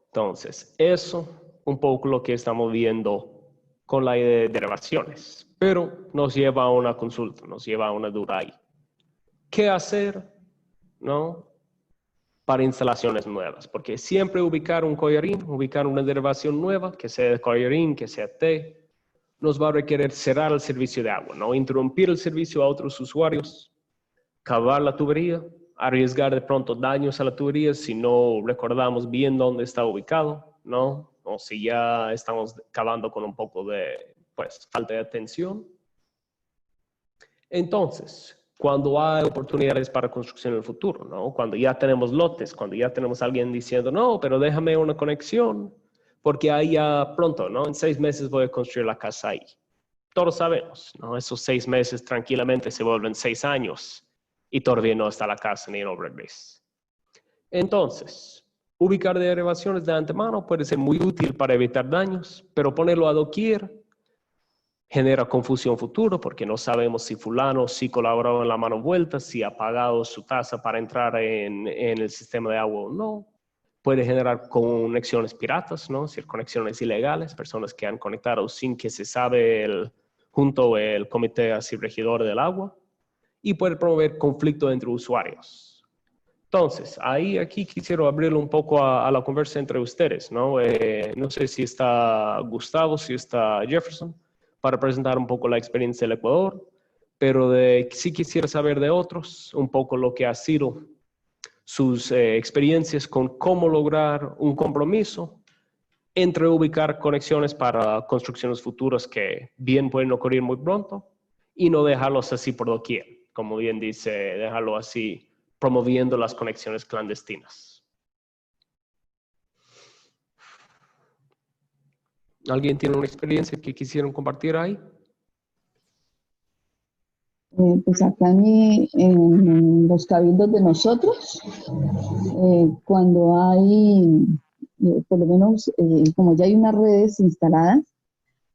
S1: Entonces, eso un poco lo que estamos viendo con la idea de derivaciones, pero nos lleva a una consulta, nos lleva a una duda ahí. ¿Qué hacer, no, para instalaciones nuevas? Porque siempre ubicar un collarín, ubicar una derivación nueva, que sea de collarín, que sea T, nos va a requerir cerrar el servicio de agua, ¿no? Interrumpir el servicio a otros usuarios, cavar la tubería, arriesgar de pronto daños a la tubería si no recordamos bien dónde está ubicado, ¿no? O si ya estamos cavando con un poco de, pues, falta de atención. Entonces, cuando hay oportunidades para construcción en el futuro, ¿no? Cuando ya tenemos lotes, cuando ya tenemos alguien diciendo, no, pero déjame una conexión, porque ahí ya pronto, ¿no? En 6 meses voy a construir la casa ahí. Todos sabemos, ¿no? Esos 6 meses tranquilamente se vuelven 6 años y todavía no está la casa ni en obra gris. Entonces, ubicar derivaciones de antemano puede ser muy útil para evitar daños, pero ponerlo a doquier genera confusión futuro porque no sabemos si fulano sí colaboró en la mano vuelta, si ha pagado su tasa para entrar en el sistema de agua o no. Puede generar conexiones piratas, ¿no? Es decir, conexiones ilegales, personas que han conectado sin que se sabe junto el comité así regidor del agua, y puede promover conflicto entre usuarios. Entonces, aquí quisiera abrirlo un poco a la conversa entre ustedes, ¿no? No sé si está Gustavo, si está Jefferson, para presentar un poco la experiencia del Ecuador, pero sí quisiera saber de otros un poco lo que ha sido sus experiencias con cómo lograr un compromiso entre ubicar conexiones para construcciones futuras que bien pueden ocurrir muy pronto y no dejarlos así por doquier, como bien dice, dejarlo así promoviendo las conexiones clandestinas. ¿Alguien tiene una experiencia que quisieran compartir ahí?
S2: Pues acá en los cabildos de nosotros, cuando hay, por lo menos, como ya hay unas redes instaladas,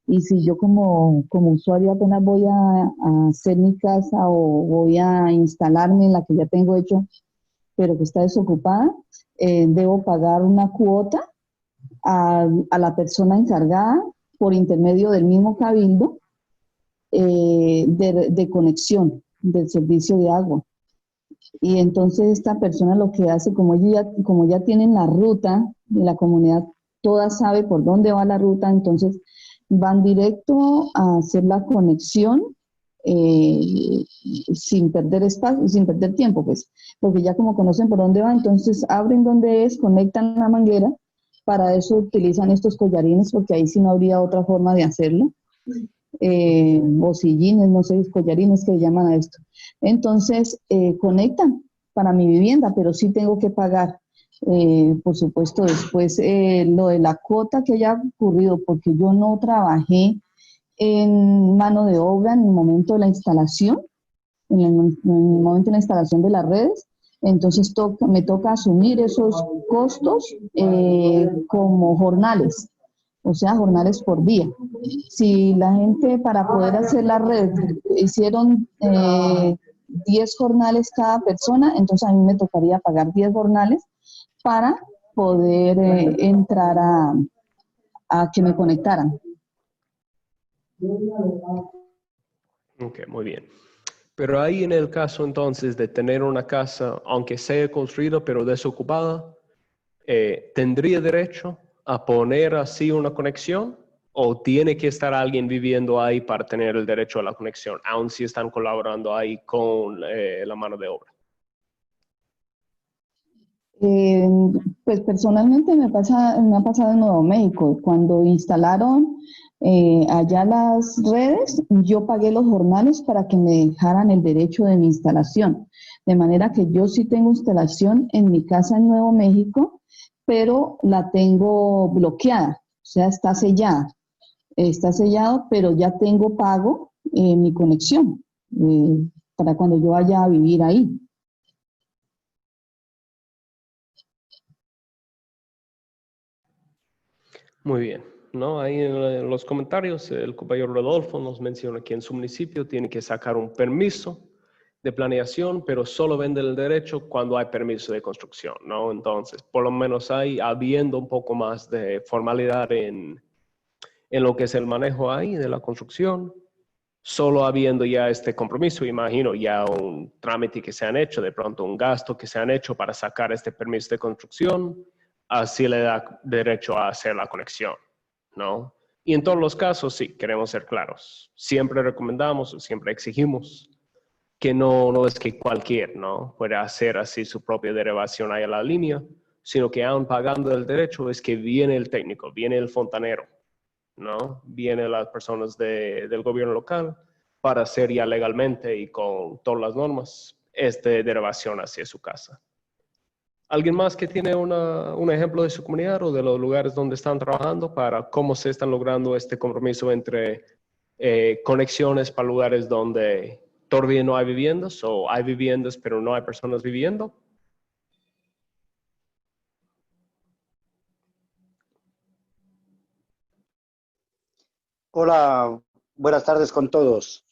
S2: y si yo como usuario apenas voy a hacer mi casa o voy a instalarme en la que ya tengo hecho, pero que está desocupada, debo pagar una cuota a la persona encargada por intermedio del mismo cabildo de conexión del servicio de agua. Y entonces esta persona lo que hace, como ya tienen la ruta, la comunidad toda sabe por dónde va la ruta, entonces van directo a hacer la conexión sin perder espacio, sin perder tiempo, pues, porque ya como conocen por dónde va, entonces abren donde es, conectan la manguera, para eso utilizan estos collarines, porque ahí sí no habría otra forma de hacerlo. Bocillines, no sé, collarines que llaman a esto. Entonces, conectan para mi vivienda, pero sí tengo que pagar. Por supuesto, después lo de la cuota que haya ocurrido, porque yo no trabajé en mano de obra en el momento de la instalación, en el momento de la instalación de las redes, entonces me toca asumir esos costos como jornales. O sea, jornales por día. Si la gente para poder hacer la red hicieron 10 jornales cada persona, entonces a mí me tocaría pagar 10 jornales para poder entrar a que me conectaran.
S1: Ok, muy bien. Pero ahí en el caso entonces de tener una casa, aunque sea construida pero desocupada, ¿tendría derecho a poner así una conexión? ¿O tiene que estar alguien viviendo ahí para tener el derecho a la conexión, aun si están colaborando ahí con la mano de obra?
S2: Eh, pues personalmente me ha pasado en Nuevo México. Cuando instalaron allá las redes, yo pagué los jornales para que me dejaran el derecho de mi instalación. De manera que yo sí tengo instalación en mi casa en Nuevo México, pero la tengo bloqueada, o sea, está sellada. Está sellado, pero ya tengo pago mi conexión para cuando yo vaya a vivir ahí.
S1: Muy bien, ¿no? Ahí en los comentarios el compañero Rodolfo nos menciona que en su municipio tiene que sacar un permiso de planeación, pero solo vende el derecho cuando hay permiso de construcción, ¿no? Entonces, por lo menos hay habiendo un poco más de formalidad en lo que es el manejo ahí de la construcción, solo habiendo ya este compromiso, imagino ya un trámite que se han hecho, de pronto un gasto que se han hecho para sacar este permiso de construcción, así le da derecho a hacer la conexión, ¿no? Y en todos los casos, sí, queremos ser claros. Siempre recomendamos, siempre exigimos que no es que cualquier, ¿no? Puede hacer así su propia derivación ahí a la línea, sino que aún pagando el derecho es que viene el técnico, viene el fontanero, ¿no? Vienen las personas del gobierno local para hacer ya legalmente y con todas las normas esta derivación hacia su casa. ¿Alguien más que tiene un ejemplo de su comunidad o de los lugares donde están trabajando para cómo se están logrando este compromiso entre conexiones para lugares donde todavía no hay viviendas o hay viviendas pero no hay personas viviendo?
S3: Hola, buenas tardes con todos.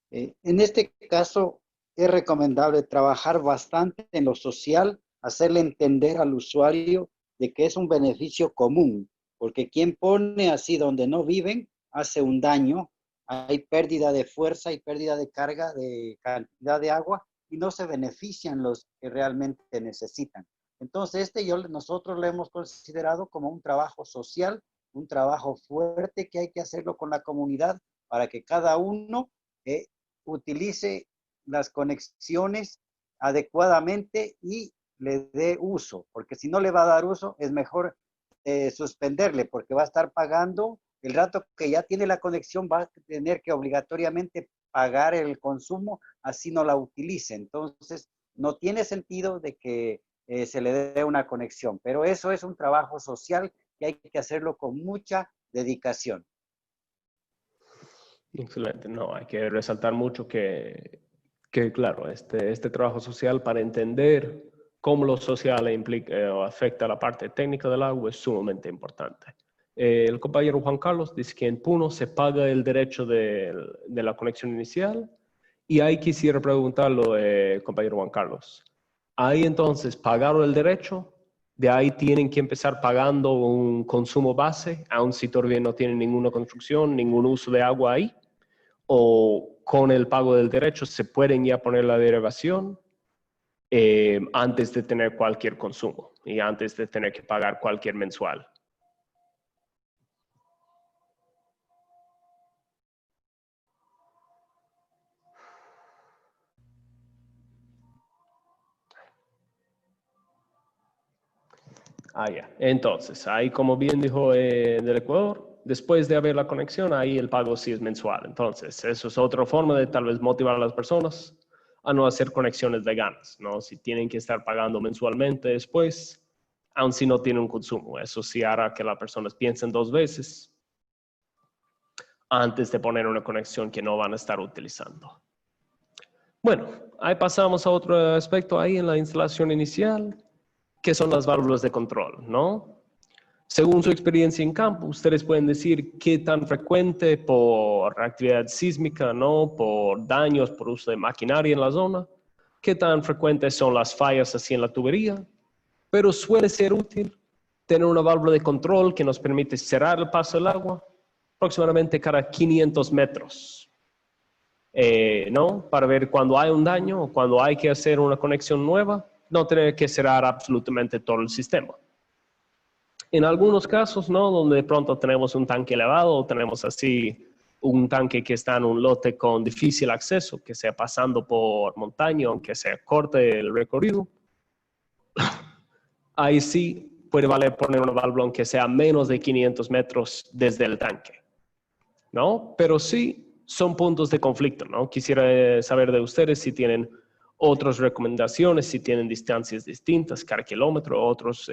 S3: En este caso, es recomendable trabajar bastante en lo social, hacerle entender al usuario de que es un beneficio común, porque quien pone así donde no viven hace un daño, hay pérdida de fuerza y pérdida de carga, de cantidad de agua, y no se benefician los que realmente necesitan. Entonces, nosotros lo hemos considerado como un trabajo social, un trabajo fuerte que hay que hacerlo con la comunidad para que cada uno utilice las conexiones adecuadamente y le dé uso, porque si no le va a dar uso, es mejor suspenderle, porque va a estar pagando el rato que ya tiene la conexión, va a tener que obligatoriamente pagar el consumo, así no la utilice. Entonces, no tiene sentido de que se le dé una conexión, pero eso es un trabajo social que hay que hacerlo con mucha dedicación.
S1: Excelente, no, hay que resaltar mucho que claro, este trabajo social para entender cómo lo social implica o afecta la parte técnica del agua es sumamente importante. El compañero Juan Carlos dice que en Puno se paga el derecho de la conexión inicial y ahí quisiera preguntarlo, compañero Juan Carlos, ahí entonces pagaron el derecho, de ahí tienen que empezar pagando un consumo base, aun si todavía no tienen ninguna construcción, ningún uso de agua ahí, o con el pago del derecho se pueden ya poner la derivación antes de tener cualquier consumo y antes de tener que pagar cualquier mensual. Ya. Entonces, ahí como bien dijo del Ecuador, después de haber la conexión, ahí el pago sí es mensual. Entonces, eso es otra forma de tal vez motivar a las personas a no hacer conexiones de ganas, ¿no? Si tienen que estar pagando mensualmente después, aun si no tienen un consumo. Eso sí hará que las personas piensen dos veces antes de poner una conexión que no van a estar utilizando. Bueno, ahí pasamos a otro aspecto ahí en la instalación inicial, que son las válvulas de control, ¿no? Según su experiencia en campo, ustedes pueden decir qué tan frecuente por actividad sísmica, ¿no? Por daños, por uso de maquinaria en la zona, qué tan frecuentes son las fallas así en la tubería, pero suele ser útil tener una válvula de control que nos permite cerrar el paso del agua aproximadamente cada 500 metros, ¿no? Para ver cuando hay un daño o cuando hay que hacer una conexión nueva, no tener que cerrar absolutamente todo el sistema. En algunos casos, ¿no? Donde de pronto tenemos un tanque elevado o tenemos así un tanque que está en un lote con difícil acceso, que sea pasando por montaña, aunque sea corte el recorrido, ahí sí puede valer poner una válvula aunque sea menos de 500 metros desde el tanque, ¿no? Pero sí son puntos de conflicto, ¿no? Quisiera saber de ustedes si tienen otras recomendaciones, si tienen distancias distintas, cada kilómetro, otros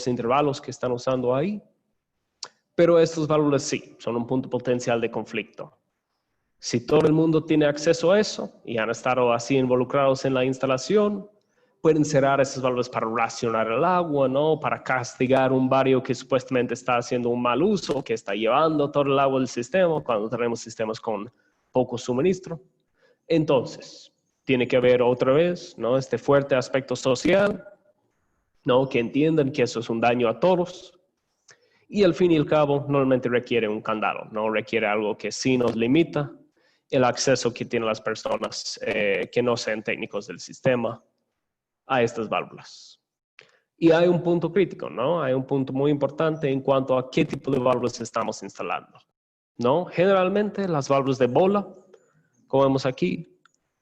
S1: intervalos que están usando ahí. Pero estas válvulas sí, son un punto potencial de conflicto. Si todo el mundo tiene acceso a eso y han estado así involucrados en la instalación, pueden cerrar esas válvulas para racionar el agua, ¿no? Para castigar un barrio que supuestamente está haciendo un mal uso, que está llevando todo el agua del sistema cuando tenemos sistemas con poco suministro. Entonces, tiene que haber otra vez, ¿no? Este fuerte aspecto social, ¿no? Que entiendan que eso es un daño a todos. Y al fin y al cabo, normalmente requiere un candado, ¿no? Requiere algo que sí nos limita el acceso que tienen las personas que no sean técnicos del sistema a estas válvulas. Y hay un punto crítico, ¿no? Hay un punto muy importante en cuanto a qué tipo de válvulas estamos instalando, ¿no? Generalmente las válvulas de bola, como vemos aquí,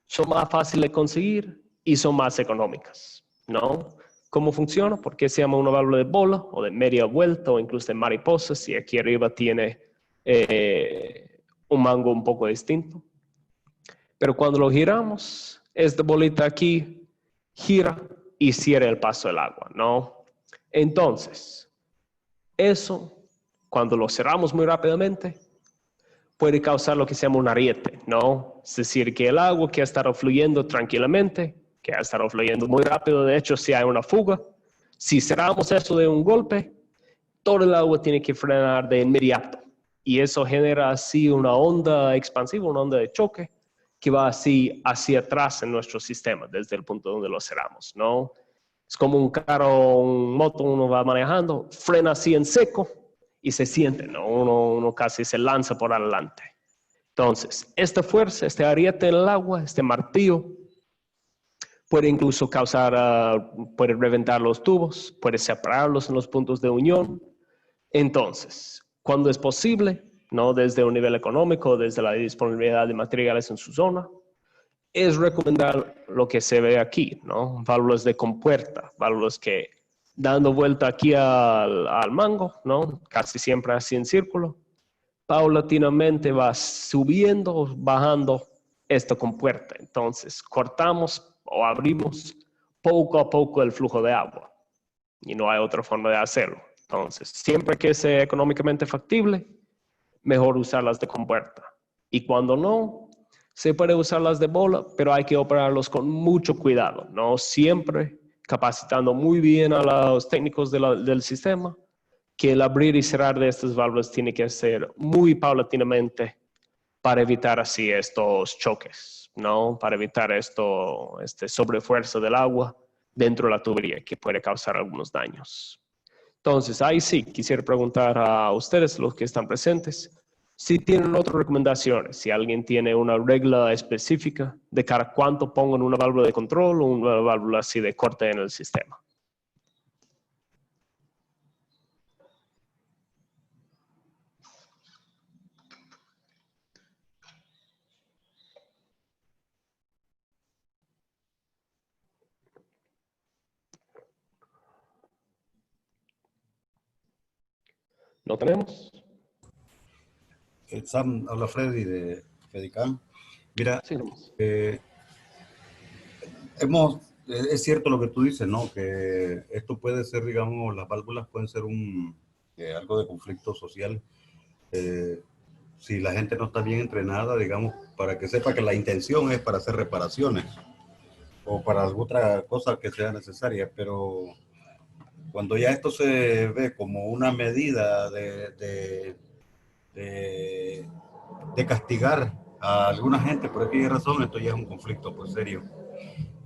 S1: son más fáciles de conseguir y son más económicas, ¿no? ¿Cómo funciona? ¿Por qué se llama una válvula de bola o de media vuelta o incluso de mariposas? Y aquí arriba tiene un mango un poco distinto. Pero cuando lo giramos, esta bolita aquí gira y cierra el paso del agua, ¿no? Entonces, eso, cuando lo cerramos muy rápidamente, puede causar lo que se llama un ariete, ¿no? Es decir, que el agua que ha estado fluyendo tranquilamente, que ha estado fluyendo muy rápido, de hecho, si hay una fuga, si cerramos eso de un golpe, todo el agua tiene que frenar de inmediato. Y eso genera así una onda expansiva, una onda de choque, que va así hacia atrás en nuestro sistema, desde el punto donde lo cerramos, ¿no? Es como un carro, un moto, uno va manejando, frena así en seco y se siente, ¿no? Uno casi se lanza por adelante. Entonces, esta fuerza, este ariete en el agua, este martillo, puede incluso causar, puede reventar los tubos, puede separarlos en los puntos de unión. Entonces, cuando es posible, ¿no? Desde un nivel económico, desde la disponibilidad de materiales en su zona, es recomendar lo que se ve aquí, ¿no? Válvulas de compuerta, válvulas que dando vuelta aquí al mango, ¿no? Casi siempre así en círculo, paulatinamente va subiendo o bajando esta compuerta. Entonces, cortamos o abrimos poco a poco el flujo de agua y no hay otra forma de hacerlo. Entonces, siempre que sea económicamente factible, mejor usarlas de compuerta. Y cuando no, se puede usar las de bola, pero hay que operarlos con mucho cuidado, ¿no? Siempre capacitando muy bien a los técnicos del sistema, que el abrir y cerrar de estas válvulas tiene que ser muy paulatinamente para evitar así estos choques, ¿no? Para evitar este sobrefuerzo del agua dentro de la tubería que puede causar algunos daños. Entonces, ahí sí, quisiera preguntar a ustedes, los que están presentes, si tienen otras recomendaciones, si alguien tiene una regla específica de cada cuánto pongan una válvula de control o una válvula así de corte en el sistema. ¿No tenemos?
S4: Sam, habla Freddy de Fedicam. Mira,
S1: Sí, tenemos.
S4: es cierto lo que tú dices, ¿no? Que esto puede ser, digamos, las válvulas pueden ser algo de conflicto social. Si la gente no está bien entrenada, digamos, para que sepa que la intención es para hacer reparaciones o para alguna otra cosa que sea necesaria, pero cuando ya esto se ve como una medida de castigar a alguna gente por aquella razón, esto ya es un conflicto pues serio.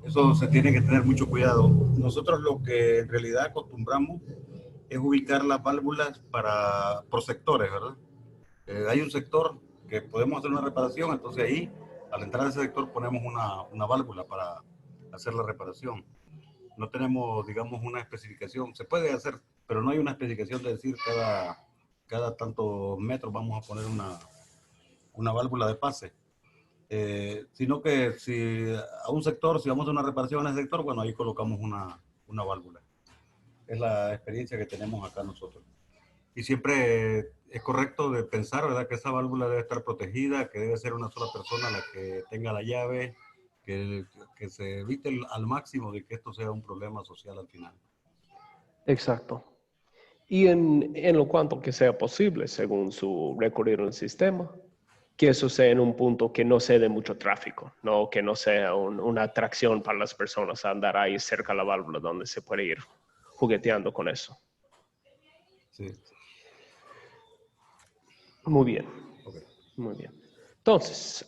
S4: Eso se tiene que tener mucho cuidado. Nosotros lo que en realidad acostumbramos es ubicar las válvulas por sectores, ¿verdad? Hay un sector que podemos hacer una reparación, entonces ahí, al entrar a ese sector, ponemos una válvula para hacer la reparación. No tenemos, digamos, una especificación. Se puede hacer, pero no hay una especificación de decir cada tantos metros vamos a poner una válvula de pase. Sino que si a un sector, si vamos a una reparación en ese sector, bueno, ahí colocamos una una válvula. Es la experiencia que tenemos acá nosotros. Y siempre es correcto de pensar, ¿verdad?, que esa válvula debe estar protegida, que debe ser una sola persona la que tenga la llave, que se evite al máximo de que esto sea un problema social al final.
S1: Exacto. Y en lo cuanto que sea posible, según su recorrido en el sistema, que eso sea en un punto que no sea de mucho tráfico, ¿no? Que no sea una atracción para las personas a andar ahí cerca de la válvula donde se puede ir jugueteando con eso.
S4: Sí.
S1: Muy bien.
S4: Okay.
S1: Muy bien. Entonces,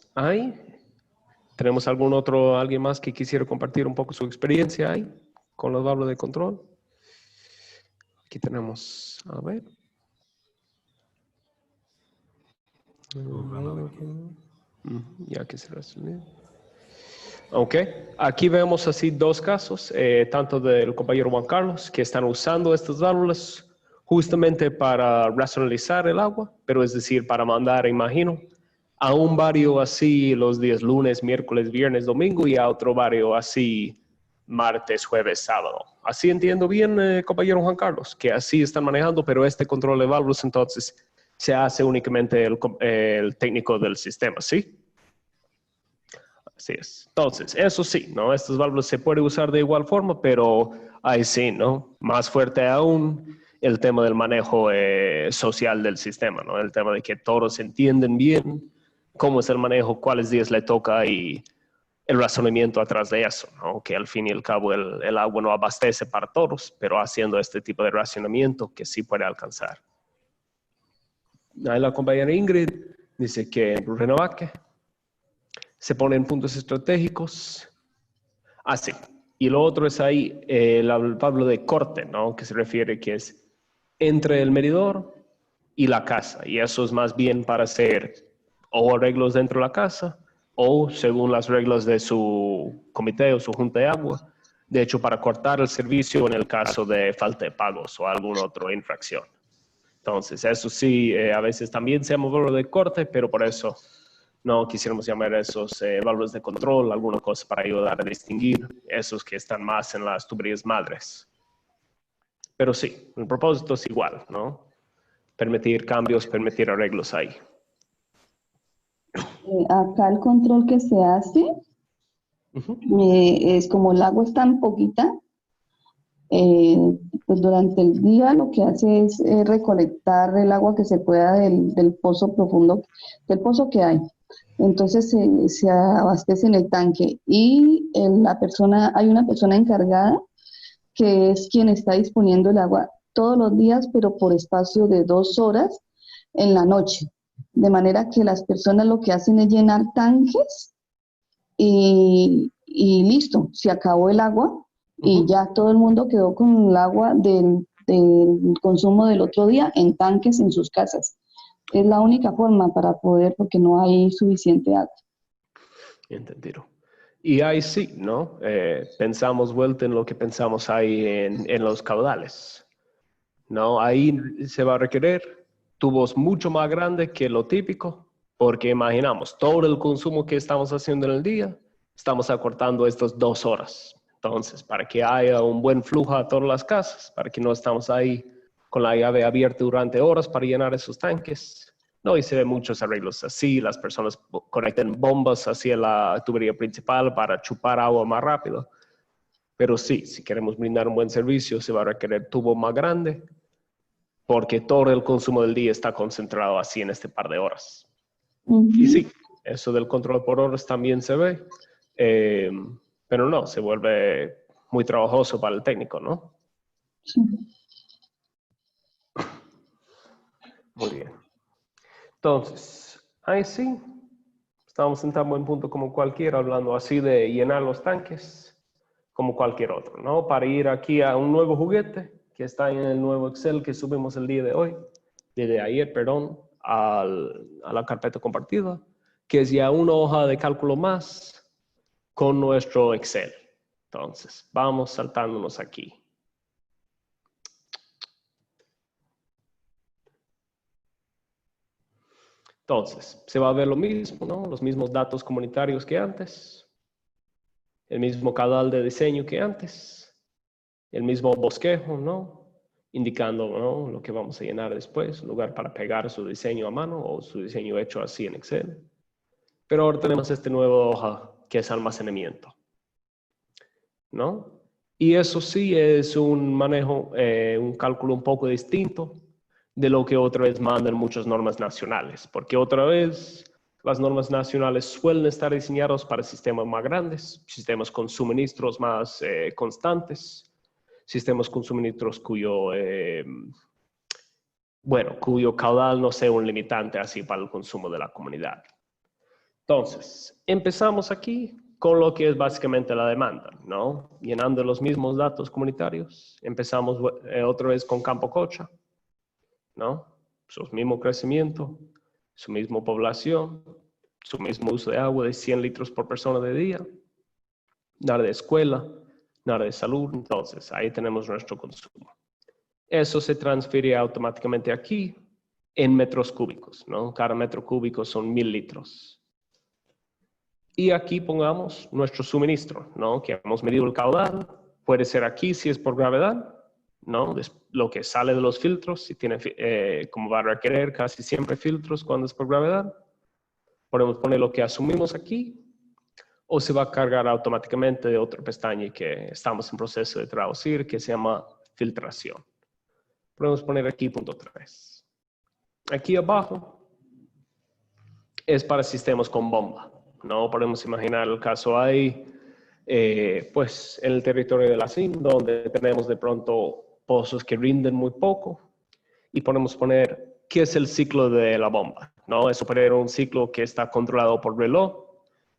S1: ¿tenemos alguien más que quisiera compartir un poco su experiencia ahí con las válvulas de control? Aquí tenemos, a ver. Ya que se resuelve. Ok, aquí vemos así dos casos, tanto del compañero Juan Carlos, que están usando estas válvulas justamente para racionalizar el agua, pero es decir, para mandar, imagino, a un barrio así los días lunes, miércoles, viernes, domingo, y a otro barrio así martes, jueves, sábado. Así entiendo bien, compañero Juan Carlos, que así están manejando, pero este control de válvulas entonces se hace únicamente el técnico del sistema, ¿sí? Así es. Entonces, eso sí, ¿no? Estas válvulas se pueden usar de igual forma, pero ahí sí, ¿no? Más fuerte aún el tema del manejo social del sistema, ¿no? El tema de que todos entienden bien cómo es el manejo, cuáles días le toca y el razonamiento atrás de eso, ¿no? Que al fin y al cabo el agua no abastece para todos, pero haciendo este tipo de racionamiento que sí puede alcanzar. Ahí la compañera Ingrid dice que en Renovaque se ponen puntos estratégicos. Sí. Y lo otro es ahí el válvula de corte, ¿no? Que se refiere que es entre el medidor y la casa. Y eso es más bien para hacer o arreglos dentro de la casa o según las reglas de su comité o su junta de agua. De hecho, para cortar el servicio en el caso de falta de pagos o alguna otra infracción. Entonces, eso sí, a veces también se llama válvula de corte, pero por eso no quisiéramos llamar esos válvulas de control, alguna cosa para ayudar a distinguir esos que están más en las tuberías madres. Pero sí, el propósito es igual, ¿no? Permitir cambios, permitir arreglos ahí.
S2: Acá el control que se hace es como el agua es tan poquita, pues durante el día lo que hace es recolectar el agua que se pueda del pozo profundo, del pozo que hay. Entonces se abastece en el tanque y hay una persona encargada que es quien está disponiendo el agua todos los días, pero por espacio de 2 horas en la noche. De manera que las personas lo que hacen es llenar tanques y listo, se acabó el agua y ya todo el mundo quedó con el agua del consumo del otro día en tanques en sus casas. Es la única forma para poder, porque no hay suficiente agua.
S1: Entendido. Y ahí sí, ¿no? Pensamos vuelta en lo que pensamos ahí en los caudales, ¿no? Ahí se va a requerir tubos mucho más grandes que lo típico, porque imaginamos, todo el consumo que estamos haciendo en el día, estamos acortando estas 2 horas. Entonces, para que haya un buen flujo a todas las casas, para que no estamos ahí con la llave abierta durante horas para llenar esos tanques. No, y se ven muchos arreglos así, las personas conectan bombas hacia la tubería principal para chupar agua más rápido. Pero sí, si queremos brindar un buen servicio, se va a requerir tubo más grande, porque todo el consumo del día está concentrado así en este par de horas. Y sí, eso del control por horas también se ve, pero no, se vuelve muy trabajoso para el técnico, ¿no?
S2: Sí.
S1: Muy bien. Entonces, ahí sí, estamos en tan buen punto como cualquiera, hablando así de llenar los tanques, como cualquier otro, ¿no? Para ir aquí a un nuevo juguete que está en el nuevo Excel que subimos el día de hoy, desde ayer, perdón, a la carpeta compartida, que es ya una hoja de cálculo más con nuestro Excel. Entonces, vamos saltándonos aquí. Entonces, se va a ver lo mismo, ¿no? Los mismos datos comunitarios que antes, el mismo caudal de diseño que antes, el mismo bosquejo, ¿no? Indicando, ¿no?, lo que vamos a llenar después, lugar para pegar su diseño a mano o su diseño hecho así en Excel. Pero ahora tenemos este nuevo hoja que es almacenamiento, ¿no? Y eso sí es un manejo, un cálculo un poco distinto de lo que otra vez mandan muchas normas nacionales, porque otra vez las normas nacionales suelen estar diseñadas para sistemas más grandes, sistemas con suministros más constantes, sistemas con suministros cuyo caudal no sea un limitante así para el consumo de la comunidad. Entonces, empezamos aquí con lo que es básicamente la demanda, ¿no? Llenando los mismos datos comunitarios. Empezamos otra vez con Campo Cocha, ¿no? Su mismo crecimiento, su misma población, su mismo uso de agua de 100 litros por persona de día, nada de escuela, nada de salud. Entonces, ahí tenemos nuestro consumo. Eso se transfiere automáticamente aquí en metros cúbicos, ¿no? Cada metro cúbico son 1000 litros. Y aquí pongamos nuestro suministro, ¿no? Que hemos medido el caudal. Puede ser aquí si es por gravedad, ¿no? Lo que sale de los filtros, si tiene, como va a requerir casi siempre filtros cuando es por gravedad. Podemos poner lo que asumimos aquí, o se va a cargar automáticamente de otra pestaña que estamos en proceso de traducir, que se llama filtración. Podemos poner aquí punto 3. Aquí abajo es para sistemas con bomba. No podemos imaginar el caso ahí, pues en el territorio de la SIM, donde tenemos de pronto pozos que rinden muy poco y podemos poner qué es el ciclo de la bomba, ¿no? Eso puede ser un ciclo que está controlado por reloj,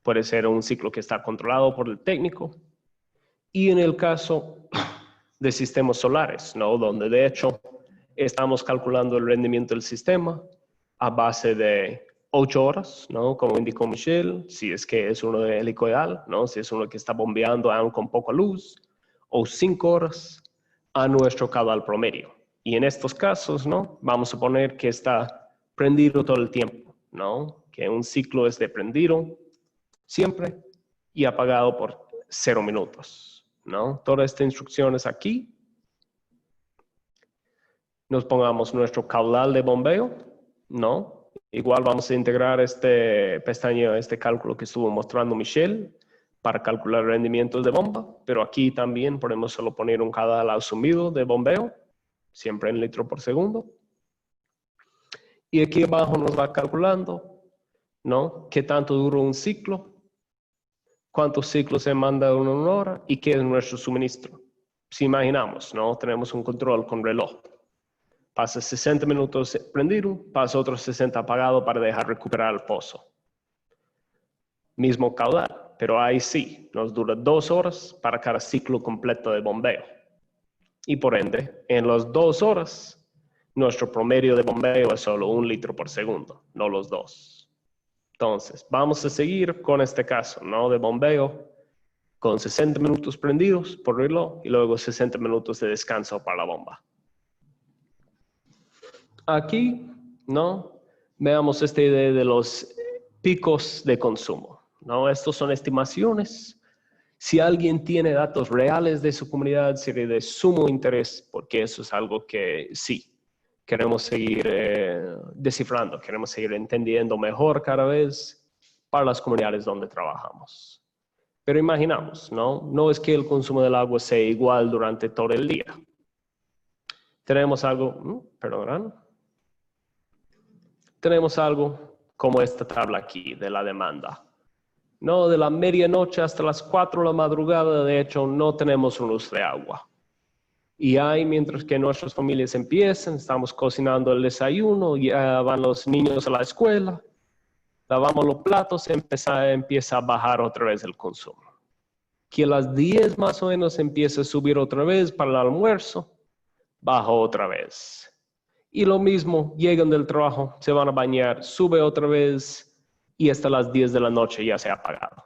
S1: puede ser un ciclo que está controlado por el técnico y en el caso de sistemas solares, ¿no? Donde de hecho estamos calculando el rendimiento del sistema a base de 8 horas, ¿no? Como indicó Michelle, si es que es uno de helicoidal, ¿no? Si es uno que está bombeando aún con poca luz, o 5 horas a nuestro caudal promedio. Y en estos casos, ¿no? Vamos a poner que está prendido todo el tiempo, ¿no? Que un ciclo es de prendido siempre y apagado por 0 minutos, ¿no? Todas estas instrucciones aquí. Nos pongamos nuestro caudal de bombeo, ¿no? Igual vamos a integrar este pestaña, este cálculo que estuvo mostrando Michelle para calcular rendimientos de bomba, pero aquí también podemos solo poner un caudal asumido de bombeo, siempre en litro por segundo. Y aquí abajo nos va calculando, ¿no? Qué tanto dura un ciclo, cuántos ciclos se manda en una hora y qué es nuestro suministro. Si imaginamos, ¿no? Tenemos un control con reloj. Pasa 60 minutos prendido, pasa otros 60 apagado para dejar recuperar el pozo. Mismo caudal, pero ahí sí, nos dura 2 horas para cada ciclo completo de bombeo. Y por ende, en las 2 horas, nuestro promedio de bombeo es solo 1 litro por segundo, no los 2. Entonces, vamos a seguir con este caso, ¿no? De bombeo, con 60 minutos prendidos por reloj y luego 60 minutos de descanso para la bomba. Aquí, ¿no? Veamos esta idea de los picos de consumo, ¿no? Estos son estimaciones. Si alguien tiene datos reales de su comunidad, sería de sumo interés, porque eso es algo que sí, queremos seguir descifrando, queremos seguir entendiendo mejor cada vez para las comunidades donde trabajamos. Pero imaginamos, ¿no? No es que el consumo del agua sea igual durante todo el día. Tenemos algo, tenemos algo como esta tabla aquí de la demanda. No, de la medianoche hasta las 4 de la madrugada, de hecho, no tenemos un uso de agua. Y ahí, mientras que nuestras familias empiezan, estamos cocinando el desayuno, ya van los niños a la escuela, lavamos los platos, empieza a bajar otra vez el consumo. Que a las 10 más o menos empieza a subir otra vez para el almuerzo, baja otra vez. Y lo mismo, llegan del trabajo, se van a bañar, sube otra vez y hasta las 10 de la noche ya se ha apagado.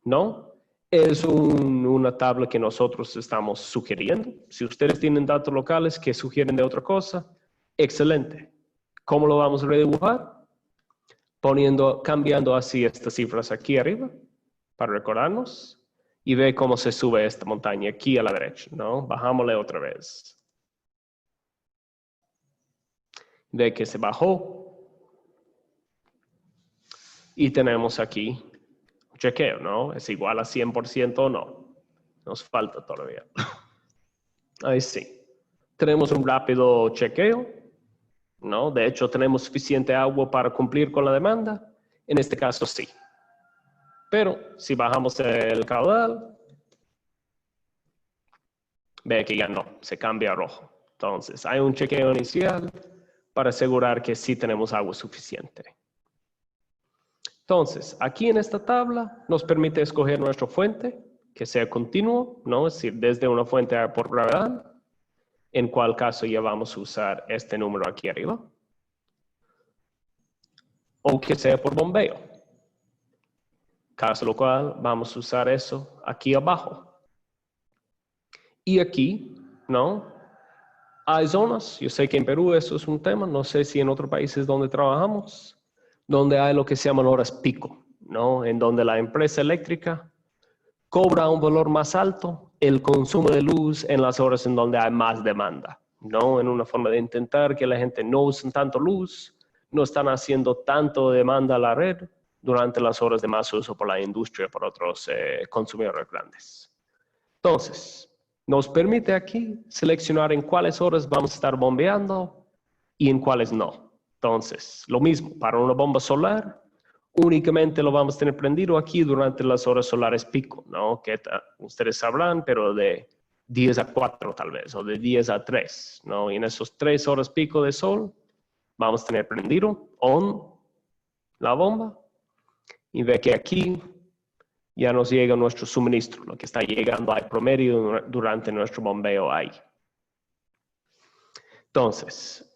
S1: ¿No? Es una tabla que nosotros estamos sugiriendo. Si ustedes tienen datos locales que sugieren de otra cosa, excelente. ¿Cómo lo vamos a redibujar? Cambiando así estas cifras aquí arriba para recordarnos. Y ve cómo se sube esta montaña aquí a la derecha, ¿no? Bajámosle otra vez. Ve que se bajó. Y tenemos aquí un chequeo, ¿no? ¿Es igual a 100% o no? Nos falta todavía. Ahí sí. Tenemos un rápido chequeo, ¿no? De hecho, tenemos suficiente agua para cumplir con la demanda. En este caso, sí. Pero si bajamos el caudal, ve que ya no, se cambia a rojo. Entonces, hay un chequeo inicial para asegurar que sí tenemos agua suficiente. Entonces, aquí en esta tabla nos permite escoger nuestra fuente, que sea continuo, ¿no? Es decir, desde una fuente por gravedad, en cual caso ya vamos a usar este número aquí arriba. O que sea por bombeo. Caso lo cual vamos a usar eso aquí abajo. Y aquí, ¿no? Hay zonas, yo sé que en Perú eso es un tema, no sé si en otros países donde trabajamos, donde hay lo que se llaman horas pico, ¿no? En donde la empresa eléctrica cobra un valor más alto el consumo de luz en las horas en donde hay más demanda, ¿no? En una forma de intentar que la gente no use tanto luz, no están haciendo tanto demanda a la red durante las horas de más uso por la industria, por otros consumidores grandes. Entonces, nos permite aquí seleccionar en cuáles horas vamos a estar bombeando y en cuáles no. Entonces, lo mismo, para una bomba solar, únicamente lo vamos a tener prendido aquí durante las horas solares pico, ¿no? Que ustedes sabrán, pero de 10 a 4 tal vez, o de 10 a 3, ¿no? Y en esos 3 horas pico de sol, vamos a tener prendido, on, la bomba, y ve que aquí ya nos llega nuestro suministro, lo que está llegando al promedio durante nuestro bombeo ahí. Entonces,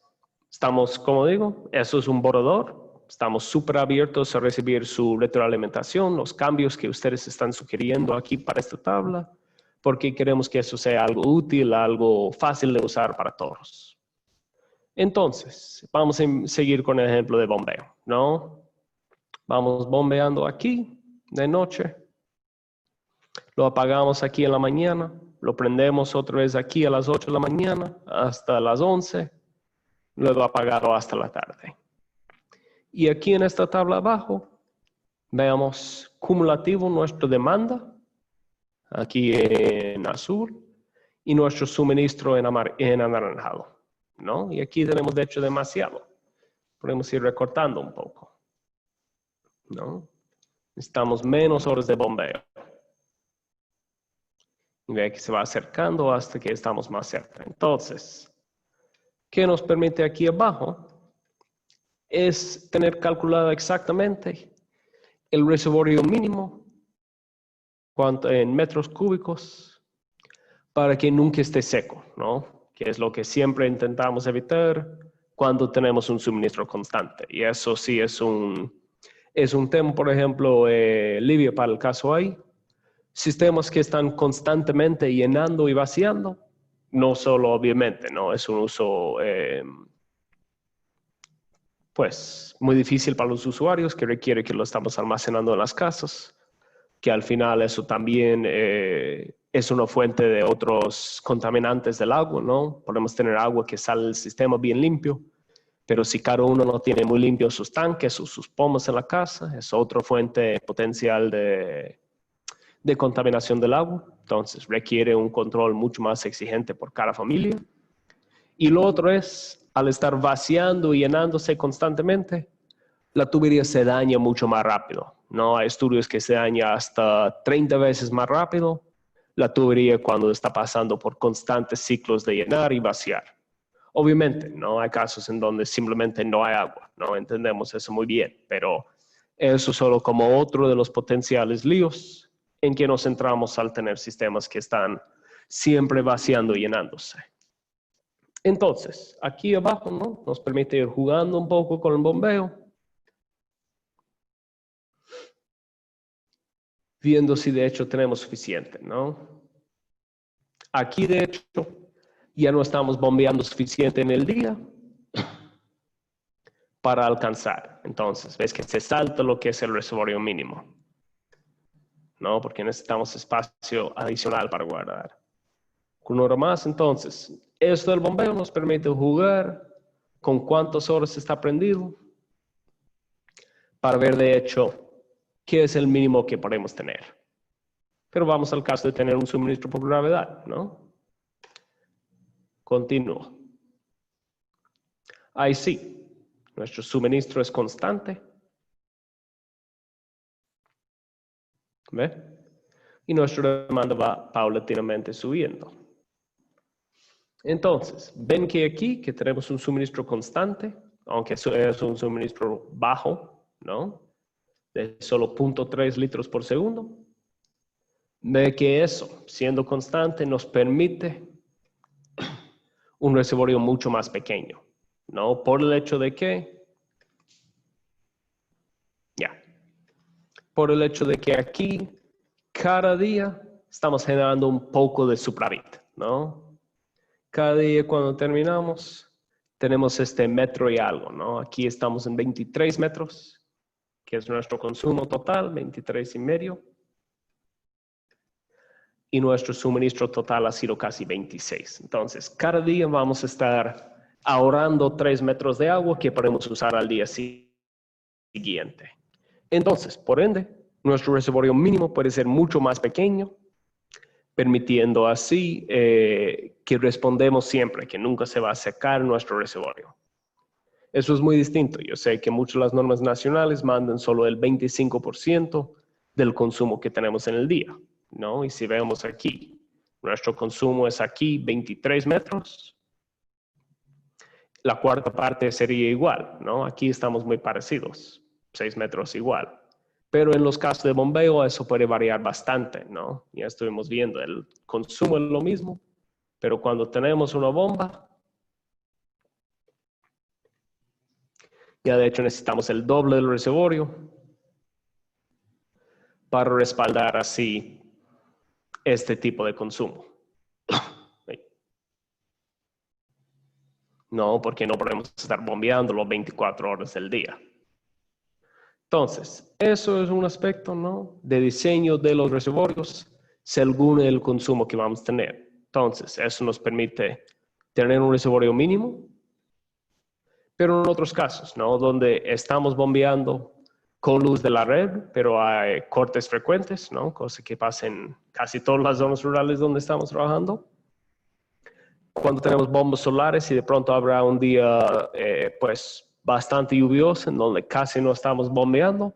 S1: estamos, como digo, eso es un borrador. Estamos súper abiertos a recibir su retroalimentación, los cambios que ustedes están sugiriendo aquí para esta tabla, porque queremos que eso sea algo útil, algo fácil de usar para todos. Entonces, vamos a seguir con el ejemplo de bombeo, ¿no? Vamos bombeando aquí de noche. Lo apagamos aquí en la mañana, lo prendemos otra vez aquí a las 8 de la mañana hasta las 11, luego apagado hasta la tarde. Y aquí en esta tabla abajo, veamos cumulativo nuestra demanda, aquí en azul, y nuestro suministro en anaranjado, ¿no? Y aquí tenemos de hecho demasiado. Podemos ir recortando un poco, ¿no? Necesitamos menos horas de bombeo. Y ve que se va acercando hasta que estamos más cerca. Entonces, ¿qué nos permite aquí abajo? Es tener calculado exactamente el reservorio mínimo en metros cúbicos para que nunca esté seco, ¿no? Que es lo que siempre intentamos evitar cuando tenemos un suministro constante. Y eso sí es un tema, por ejemplo, Libia para el caso ahí. Sistemas que están constantemente llenando y vaciando, no solo obviamente, ¿no? Es un uso pues muy difícil para los usuarios, que requiere que lo estamos almacenando en las casas, que al final eso también es una fuente de otros contaminantes del agua, ¿no? Podemos tener agua que sale del sistema bien limpio, pero si cada uno no tiene muy limpios sus tanques o sus pomos en la casa, es otra fuente potencial de contaminación del agua. Entonces requiere un control mucho más exigente por cada familia. Y lo otro es, al estar vaciando y llenándose constantemente, la tubería se daña mucho más rápido, ¿no? Hay estudios que se daña hasta 30 veces más rápido la tubería cuando está pasando por constantes ciclos de llenar y vaciar. Obviamente, ¿no? Hay casos en donde simplemente no hay agua, ¿no? Entendemos eso muy bien, pero eso solo como otro de los potenciales líos en que nos centramos al tener sistemas que están siempre vaciando y llenándose. Entonces, aquí abajo, ¿no? Nos permite ir jugando un poco con el bombeo, viendo si de hecho tenemos suficiente, ¿no? Aquí de hecho ya no estamos bombeando suficiente en el día para alcanzar. Entonces, ves que se salta lo que es el reservorio mínimo. ¿no? Porque necesitamos espacio adicional para guardar. Con uno más, entonces, esto del bombeo nos permite jugar con cuántas horas está prendido para ver, de hecho, qué es el mínimo que podemos tener. Pero vamos al caso de tener un suministro por gravedad, ¿no? Continúo. Ahí sí, nuestro suministro es constante. ¿Ve? Y nuestra demanda va paulatinamente subiendo. Entonces, ven que aquí que tenemos un suministro constante, aunque eso es un suministro bajo, ¿no? De solo 0.3 litros por segundo. Ve que eso, siendo constante, nos permite un reservorio mucho más pequeño, ¿no? Por el hecho de que, por el hecho de que aquí, cada día, estamos generando un poco de superávit, ¿no? Cada día cuando terminamos, tenemos este metro y algo, ¿no? Aquí estamos en 23 metros, que es nuestro consumo total, 23 y medio. Y nuestro suministro total ha sido casi 26. Entonces, cada día vamos a estar ahorrando 3 metros de agua que podemos usar al día siguiente. Entonces, por ende, nuestro reservorio mínimo puede ser mucho más pequeño, permitiendo así que respondemos siempre, que nunca se va a secar nuestro reservorio. Eso es muy distinto. Yo sé que muchas de las normas nacionales mandan solo el 25% del consumo que tenemos en el día, ¿no? Y si vemos aquí, nuestro consumo es aquí 23 metros. La cuarta parte sería igual, ¿no? Aquí estamos muy parecidos, 6 metros igual. Pero en los casos de bombeo eso puede variar bastante, ¿no? Ya estuvimos viendo, el consumo es lo mismo, pero cuando tenemos una bomba, ya de hecho necesitamos el doble del reservorio para respaldar así este tipo de consumo. No, porque no podemos estar bombeándolo 24 horas del día. Entonces, eso es un aspecto, ¿no?, de diseño de los reservorios según el consumo que vamos a tener. Entonces, eso nos permite tener un reservorio mínimo, pero en otros casos, ¿no?, donde estamos bombeando con luz de la red, pero hay cortes frecuentes, ¿no?, cosa que pasa en casi todas las zonas rurales donde estamos trabajando. Cuando tenemos bombas solares y de pronto habrá un día, pues, bastante lluvioso, en donde casi no estamos bombeando,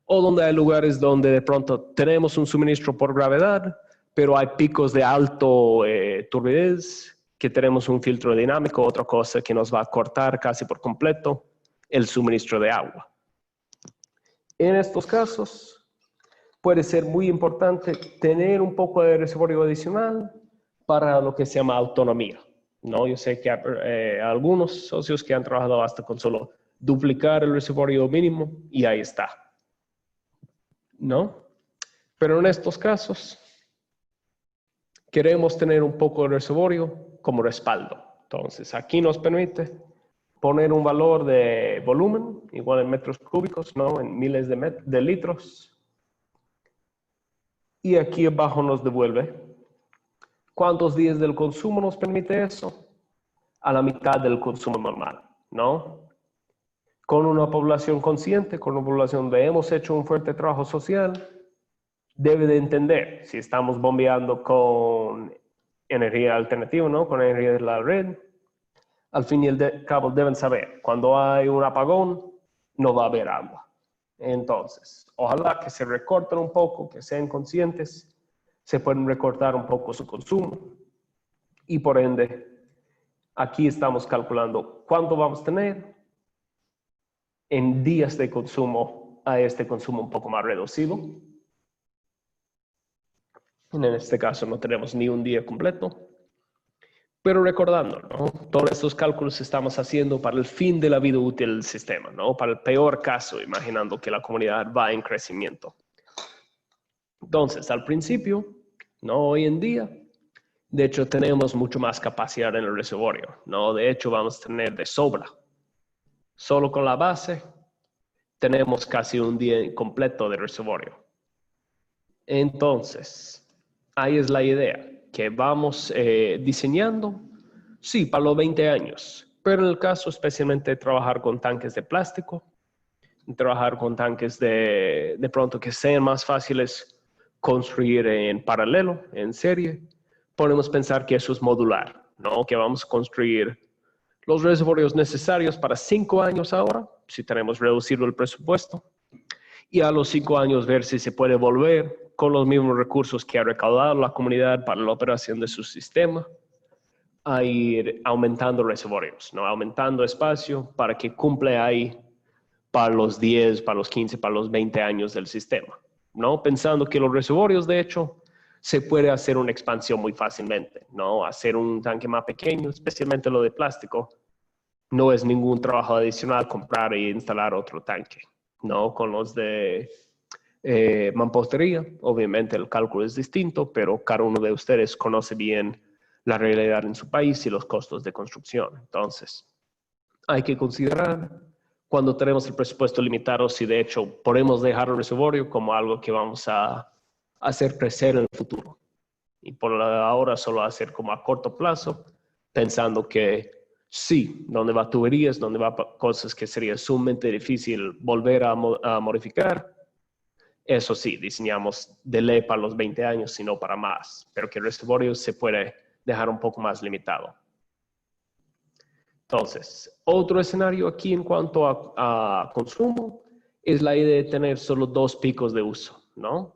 S1: o donde hay lugares donde de pronto tenemos un suministro por gravedad, pero hay picos de alto turbidez, que tenemos un filtro dinámico, otra cosa que nos va a cortar casi por completo el suministro de agua. En estos casos, puede ser muy importante tener un poco de reservorio adicional para lo que se llama autonomía, ¿no? Yo sé que hay algunos socios que han trabajado hasta con solo duplicar el reservorio mínimo y ahí está, ¿no? Pero en estos casos, queremos tener un poco de reservorio como respaldo. Entonces, aquí nos permite poner un valor de volumen, igual en metros cúbicos, ¿no?, en miles de litros. Y aquí abajo nos devuelve cuántos días del consumo nos permite eso. A la mitad del consumo normal, ¿no? Con una población consciente, con una población donde hemos hecho un fuerte trabajo social, debe de entender si estamos bombeando con energía alternativa, ¿no?, con energía de la red. Al fin y al cabo deben saber, cuando hay un apagón, no va a haber agua. Entonces, ojalá que se recorten un poco, que sean conscientes, se pueden recortar un poco su consumo. Y por ende, aquí estamos calculando cuánto vamos a tener en días de consumo a este consumo un poco más reducido. En este caso no tenemos ni un día completo. Pero recordando, ¿no?, todos estos cálculos estamos haciendo para el fin de la vida útil del sistema, ¿no?, para el peor caso, imaginando que la comunidad va en crecimiento. Entonces, al principio, no hoy en día, de hecho tenemos mucho más capacidad en el reservorio, ¿no? De hecho vamos a tener de sobra. Solo con la base tenemos casi un día completo de reservorio. Entonces, ahí es la idea, que vamos diseñando, sí, para los 20 años, pero en el caso especialmente de trabajar con tanques de plástico, trabajar con tanques de pronto que sean más fáciles construir en paralelo, en serie, podemos pensar que eso es modular, ¿no? Que vamos a construir los reservorios necesarios para 5 años ahora, si tenemos reducido el presupuesto, y a los 5 años ver si se puede volver con los mismos recursos que ha recaudado la comunidad para la operación de su sistema, a ir aumentando reservorios, ¿no? Aumentando espacio para que cumpla ahí para los 10, para los 15, para los 20 años del sistema, ¿no? Pensando que los reservorios, de hecho, se puede hacer una expansión muy fácilmente, ¿no? Hacer un tanque más pequeño, especialmente lo de plástico, no es ningún trabajo adicional comprar e instalar otro tanque, ¿no? Con los de mampostería, obviamente el cálculo es distinto, pero cada uno de ustedes conoce bien la realidad en su país y los costos de construcción. Entonces, hay que considerar cuando tenemos el presupuesto limitado si de hecho podemos dejar el reservorio como algo que vamos a hacer crecer en el futuro. Y por ahora solo hacer como a corto plazo, pensando que sí, donde va tuberías, donde va cosas que sería sumamente difícil volver a modificar, eso sí, diseñamos de ley para los 20 años, sino para más, pero que el reservorio se puede dejar un poco más limitado. Entonces, otro escenario aquí en cuanto a consumo es la idea de tener solo 2 picos de uso, ¿no?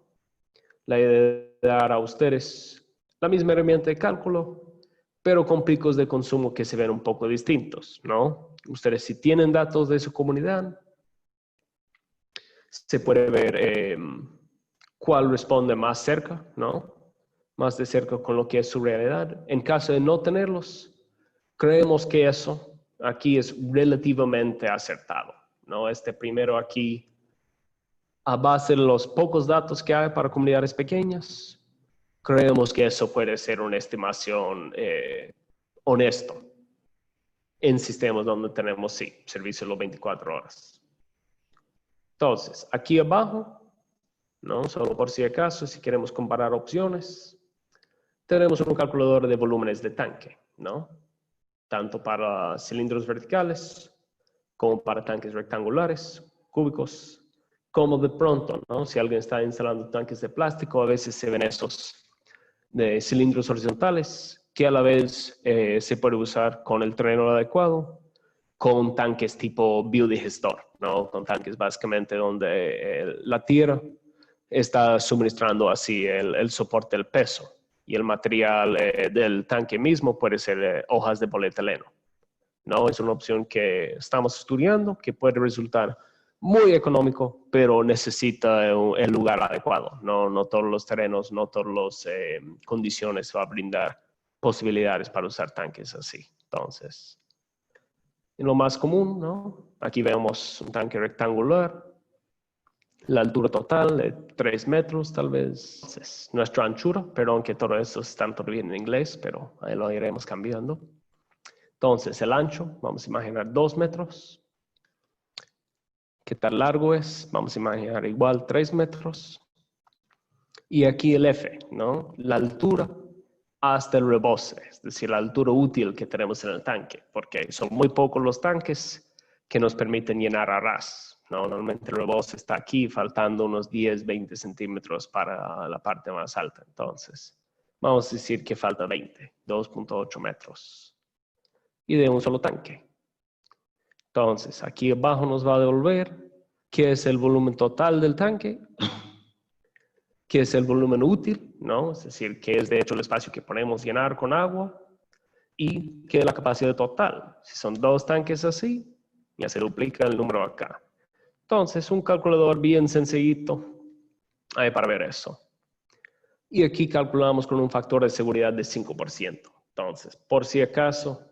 S1: La idea de dar a ustedes la misma herramienta de cálculo, pero con picos de consumo que se ven un poco distintos, ¿no? Ustedes si tienen datos de su comunidad, se puede ver cuál responde más cerca, ¿no? Más de cerca con lo que es su realidad. En caso de no tenerlos, creemos que eso aquí es relativamente acertado, ¿no? Primero aquí, a base de los pocos datos que hay para comunidades pequeñas, creemos que eso puede ser una estimación honesto en sistemas donde tenemos, sí, servicio los 24 horas. Entonces, aquí abajo, ¿no? Solo por si acaso, si queremos comparar opciones, tenemos un calculador de volúmenes de tanque, ¿no? Tanto para cilindros verticales, como para tanques rectangulares, cúbicos, como de pronto, ¿no? Si alguien está instalando tanques de plástico, a veces se ven estos de cilindros horizontales, que a la vez se puede usar con el terreno adecuado, con tanques tipo biodigestor, ¿no? Con tanques básicamente donde la tierra está suministrando así el soporte del peso. Y el material del tanque mismo puede ser hojas de polietileno, ¿no? Es una opción que estamos estudiando, que puede resultar muy económico, pero necesita el lugar adecuado. No todos los terrenos, no todas las condiciones va a brindar posibilidades para usar tanques así. Entonces, en lo más común, ¿no? Aquí vemos un tanque rectangular, la altura total de 3 metros, tal vez es nuestra anchura, perdón que todo esto está todavía en inglés, pero ahí lo iremos cambiando. Entonces, el ancho, vamos a imaginar 2 metros. ¿Qué tan largo es? Vamos a imaginar igual 3 metros. Y aquí el F, ¿no? La altura hasta el rebose, es decir, la altura útil que tenemos en el tanque, porque son muy pocos los tanques que nos permiten llenar a ras, ¿no? Normalmente el rebose está aquí, faltando unos 10, 20 centímetros para la parte más alta. Entonces, vamos a decir que falta 20, 2.8 metros. Y de un solo tanque. Entonces, aquí abajo nos va a devolver qué es el volumen total del tanque, qué es el volumen útil, ¿no? Es decir, qué es de hecho el espacio que podemos llenar con agua y qué es la capacidad total. Si son 2 tanques así, ya se duplica el número acá. Entonces, un calculador bien sencillito para ver eso. Y aquí calculamos con un factor de seguridad de 5%. Entonces, por si acaso,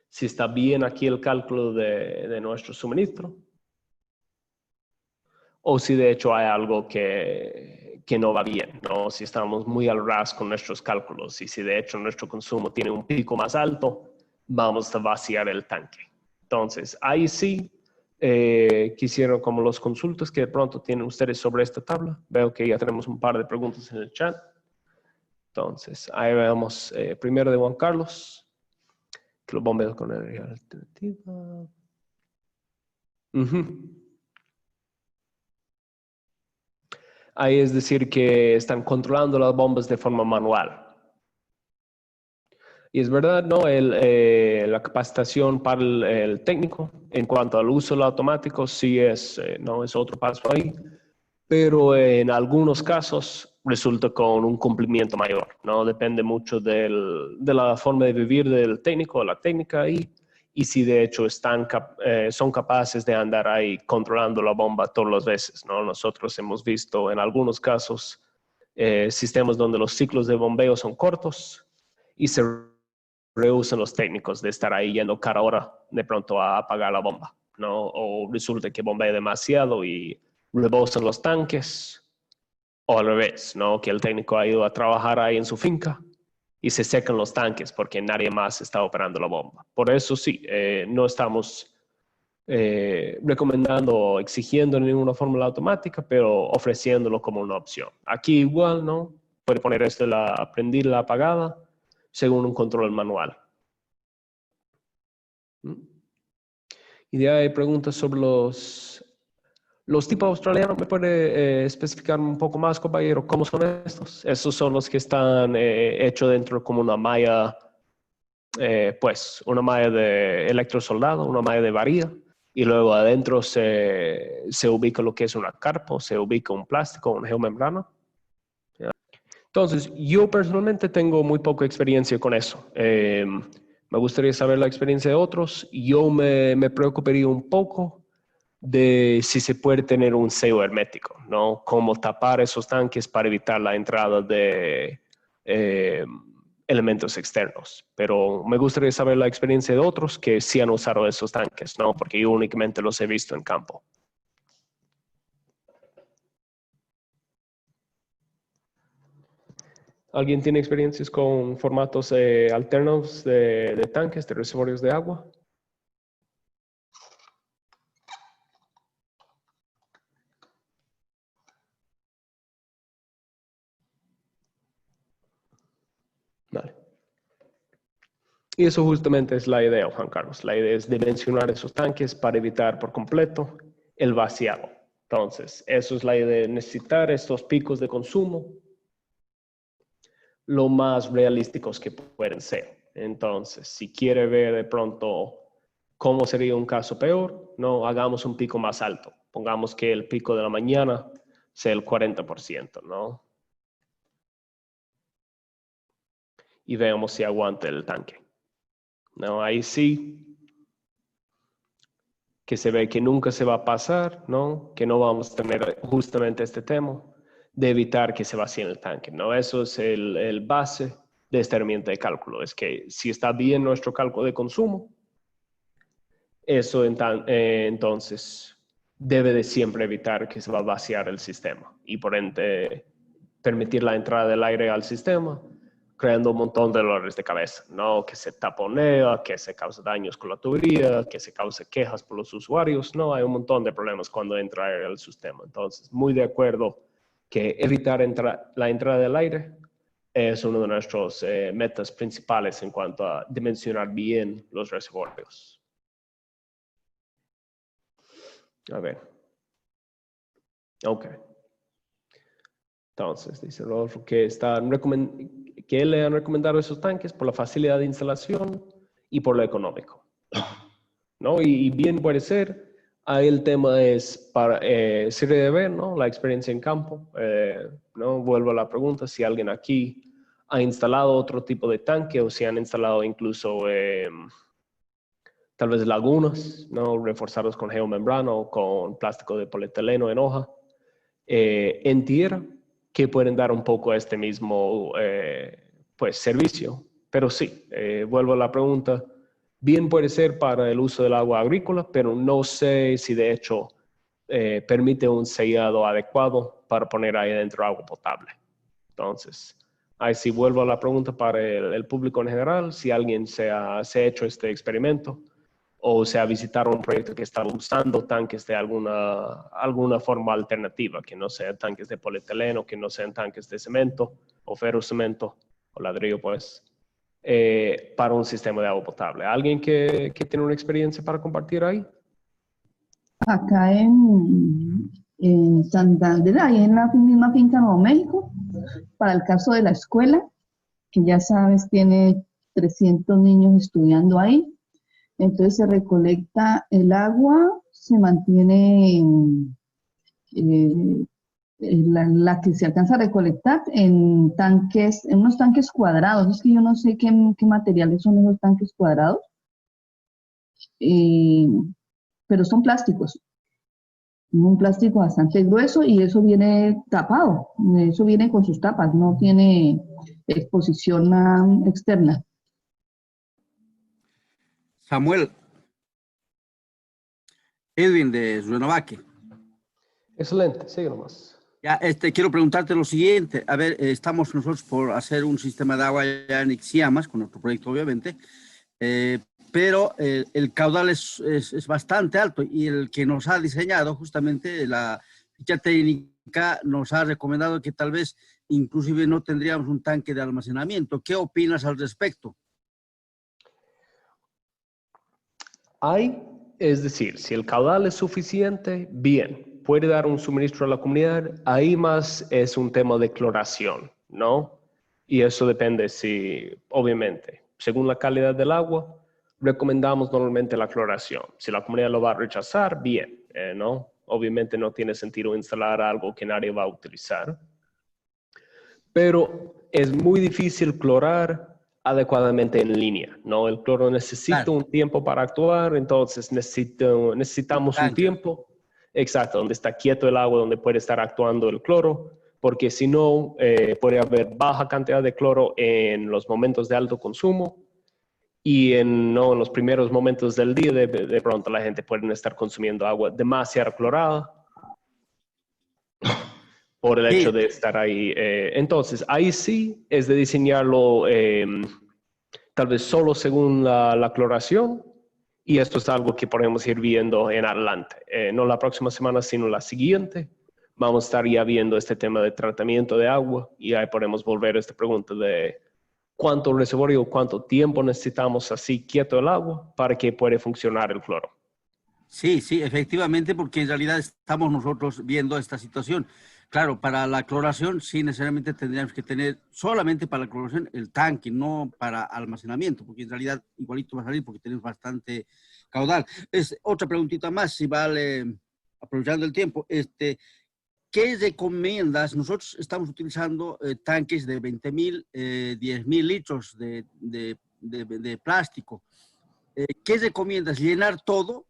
S1: si está bien aquí el cálculo de nuestro suministro, o si de hecho hay algo que no va bien, ¿no? Si estamos muy al ras con nuestros cálculos y si de hecho nuestro consumo tiene un pico más alto, vamos a vaciar el tanque. Entonces, ahí sí Quisiera como los consultas que de pronto tienen ustedes sobre esta tabla. Veo que ya tenemos un par de preguntas en el chat. Entonces, ahí veamos primero de Juan Carlos, que los bombeos con energía alternativa. Ahí es decir que están controlando las bombas de forma manual. Y es verdad, ¿no? La capacitación para el técnico en cuanto al uso del automático sí es, no es otro paso ahí, pero en algunos casos resulta con un cumplimiento mayor, ¿no? Depende mucho de la forma de vivir del técnico o la técnica ahí, y si de hecho son capaces de andar ahí controlando la bomba todas las veces, ¿no? Nosotros hemos visto en algunos casos sistemas donde los ciclos de bombeo son cortos y se rehusan los técnicos de estar ahí yendo cada hora de pronto a apagar la bomba, ¿no? O resulta que bombea demasiado y rebosan los tanques, o al revés, ¿no? Que el técnico ha ido a trabajar ahí en su finca y se secan los tanques porque nadie más está operando la bomba. Por eso sí, no estamos recomendando o exigiendo ninguna fórmula automática, pero ofreciéndolo como una opción. Aquí igual, ¿no? Puede poner esto de la prendida, la apagada, según un control manual. Y de ahí hay preguntas sobre los tipos australianos. ¿Me puede especificar un poco más, compañero, cómo son estos? Esos son los que están hechos dentro como una malla, pues una malla de electrosoldado, una malla de varilla, y luego adentro se ubica lo que es una carpa, se ubica un plástico, una geomembrana. Entonces, yo personalmente tengo muy poca experiencia con eso. Me gustaría saber la experiencia de otros. Yo me preocuparía un poco de si se puede tener un sello hermético, ¿no? Cómo tapar esos tanques para evitar la entrada de elementos externos. Pero me gustaría saber la experiencia de otros que sí han usado esos tanques, ¿no? Porque yo únicamente los he visto en campo. ¿Alguien tiene experiencias con formatos alternos de tanques, de reservorios de agua? Vale. Y eso justamente es la idea, Juan Carlos. La idea es dimensionar esos tanques para evitar por completo el vaciado. Entonces, eso es la idea de necesitar estos picos de consumo lo más realísticos que pueden ser. Entonces, si quiere ver de pronto cómo sería un caso peor, no hagamos un pico más alto. Pongamos que el pico de la mañana sea el 40%, ¿no? Y veamos si aguanta el tanque. No, ahí sí que se ve que nunca se va a pasar, ¿no? Que no vamos a tener justamente este tema de evitar que se vacíe el tanque, ¿no? Eso es el base de esta herramienta de cálculo. Es que si está bien nuestro cálculo de consumo, eso entonces debe de siempre evitar que se va a vaciar el sistema y por ende permitir la entrada del aire al sistema, creando un montón de dolores de cabeza, ¿no? Que se taponea, que se causa daños con la tubería, que se causa quejas por los usuarios, ¿no? Hay un montón de problemas cuando entra aire al sistema. Entonces, muy de acuerdo que evitar la entrada del aire es uno de nuestros metas principales en cuanto a dimensionar bien los reservorios. A ver. Ok. Entonces, dice Rodolfo que le han recomendado esos tanques por la facilidad de instalación y por lo económico, ¿no? Y bien puede ser. Ahí el tema es para sirve de ver, ¿no? La experiencia en campo, ¿no? Vuelvo a la pregunta, si alguien aquí ha instalado otro tipo de tanque o si han instalado incluso tal vez lagunas, ¿no? Reforzados con geomembrana o con plástico de polietileno en hoja, en tierra, que pueden dar un poco a este mismo pues, servicio. Pero sí, vuelvo a la pregunta, bien puede ser para el uso del agua agrícola, pero no sé si de hecho permite un sellado adecuado para poner ahí dentro agua potable. Entonces, ahí sí vuelvo a la pregunta para el público en general, si alguien se ha hecho este experimento o sea, visitar un proyecto que está usando tanques de alguna forma alternativa, que no sean tanques de polietileno, que no sean tanques de cemento o ferrocemento o ladrillo, pues, para un sistema de agua potable. ¿Alguien que tiene una experiencia para compartir ahí?
S2: Acá en Santander, ahí en la misma finca Nuevo México, para el caso de la escuela, que ya sabes, tiene 300 niños estudiando ahí. Entonces se recolecta el agua, se mantiene la que se alcanza a recolectar en tanques, en unos tanques cuadrados. Es que yo no sé qué materiales son esos tanques cuadrados, pero son plásticos. Un plástico bastante grueso y eso viene tapado, eso viene con sus tapas, no tiene exposición externa.
S5: Samuel, Edwin de Renovaque.
S1: Excelente, sigue nomás.
S5: Ya, quiero preguntarte lo siguiente. A ver, estamos nosotros por hacer un sistema de agua ya en Ixiamas, con nuestro proyecto obviamente, pero el caudal es bastante alto y el que nos ha diseñado justamente la ficha técnica nos ha recomendado que tal vez inclusive no tendríamos un tanque de almacenamiento. ¿Qué opinas al respecto?
S1: Es decir, si el caudal es suficiente, bien, puede dar un suministro a la comunidad. Ahí más es un tema de cloración, ¿no? Y eso depende obviamente, según la calidad del agua, recomendamos normalmente la cloración. Si la comunidad lo va a rechazar, bien, ¿no? Obviamente no tiene sentido instalar algo que nadie va a utilizar. Pero es muy difícil clorar adecuadamente en línea, ¿no? El cloro necesita un tiempo para actuar, entonces necesitamos un tiempo, exacto, donde está quieto el agua, donde puede estar actuando el cloro, porque si no, puede haber baja cantidad de cloro en los momentos de alto consumo y en los primeros momentos del día, de pronto la gente puede estar consumiendo agua demasiado clorada por el hecho de estar ahí. Entonces, ahí sí es de diseñarlo tal vez solo según la cloración, y esto es algo que podemos ir viendo en adelante. No la próxima semana, sino la siguiente, vamos a estar ya viendo este tema de tratamiento de agua, y ahí podemos volver a esta pregunta de cuánto reservorio, cuánto tiempo necesitamos así quieto el agua para que pueda funcionar el cloro.
S5: Sí, sí, efectivamente, porque en realidad estamos nosotros viendo esta situación. Claro, para la cloración sí necesariamente tendríamos que tener solamente para la cloración el tanque, no para almacenamiento, porque en realidad igualito va a salir porque tenemos bastante caudal. Es otra preguntita más, si vale, aprovechando el tiempo, ¿qué recomiendas? Nosotros estamos utilizando tanques de 20,000, 10,000 litros de plástico. ¿Qué recomiendas? ¿Llenar todo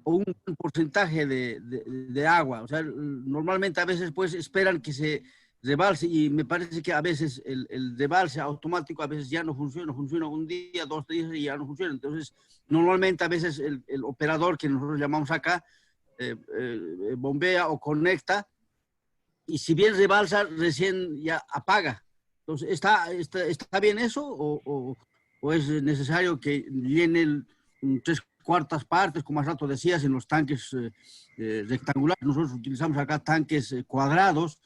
S5: o un porcentaje de agua? O sea, normalmente a veces pues esperan que se rebalse y me parece que a veces el rebalse automático a veces ya no funciona un día, 2 días y ya no funciona. Entonces, normalmente a veces el operador que nosotros llamamos acá bombea o conecta y si bien rebalsa recién ya apaga. Entonces, ¿está bien eso o es necesario que llene 3/4 partes, como hace rato decías, en los tanques rectangulares? Nosotros utilizamos acá tanques cuadrados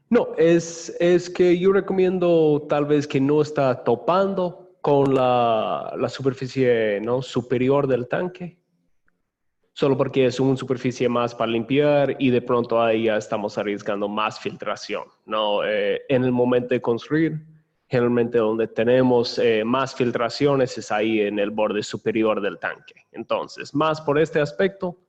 S1: No, es que yo recomiendo tal vez que no está topando con la superficie, ¿no?, superior del tanque, solo porque es una superficie más para limpiar y de pronto ahí ya estamos arriesgando más filtración, ¿no? En el momento de construir, generalmente donde tenemos más filtraciones es ahí en el borde superior del tanque. Entonces, más por este aspecto,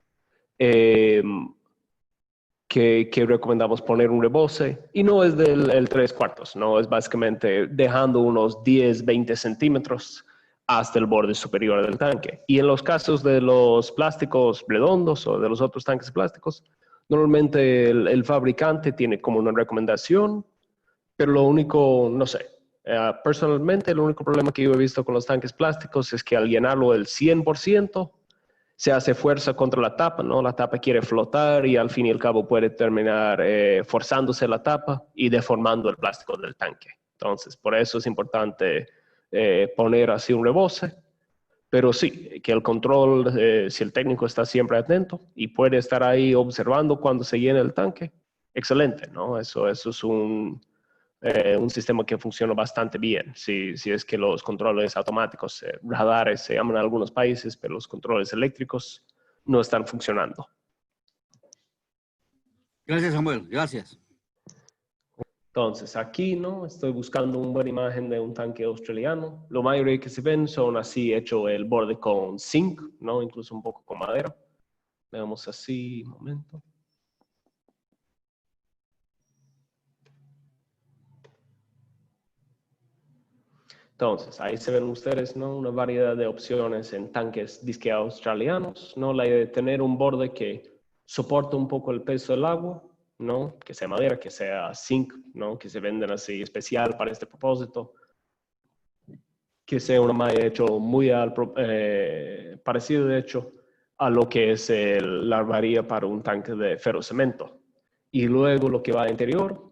S1: que recomendamos poner un rebose, y no es del 3/4, no, es básicamente dejando unos 10, 20 centímetros hasta el borde superior del tanque. Y en los casos de los plásticos redondos o de los otros tanques plásticos, normalmente el fabricante tiene como una recomendación, pero lo único, no sé, personalmente el único problema que yo he visto con los tanques plásticos es que al llenarlo el 100%, se hace fuerza contra la tapa, ¿no? La tapa quiere flotar y al fin y al cabo puede terminar forzándose la tapa y deformando el plástico del tanque. Entonces, por eso es importante poner así un rebose, pero sí, que el control, si el técnico está siempre atento y puede estar ahí observando cuando se llena el tanque, excelente, ¿no? Eso es un sistema que funciona bastante bien, si es que los controles automáticos, radares se llaman en algunos países, pero los controles eléctricos no están funcionando.
S5: Gracias, Samuel. Gracias.
S1: Entonces, aquí, ¿no? Estoy buscando una buena imagen de un tanque australiano. Lo mayoría que se ven son así, hecho el borde con zinc, ¿no? Incluso un poco con madera. Veamos así, un momento. Entonces, ahí se ven ustedes, ¿no? Una variedad de opciones en tanques disque australianos, ¿no? La idea de tener un borde que soporte un poco el peso del agua, ¿no? Que sea madera, que sea zinc, ¿no? Que se venden así especial para este propósito. Que sea una malla hecho muy parecido, de hecho, a lo que es la varilla para un tanque de ferrocemento. Y luego lo que va al interior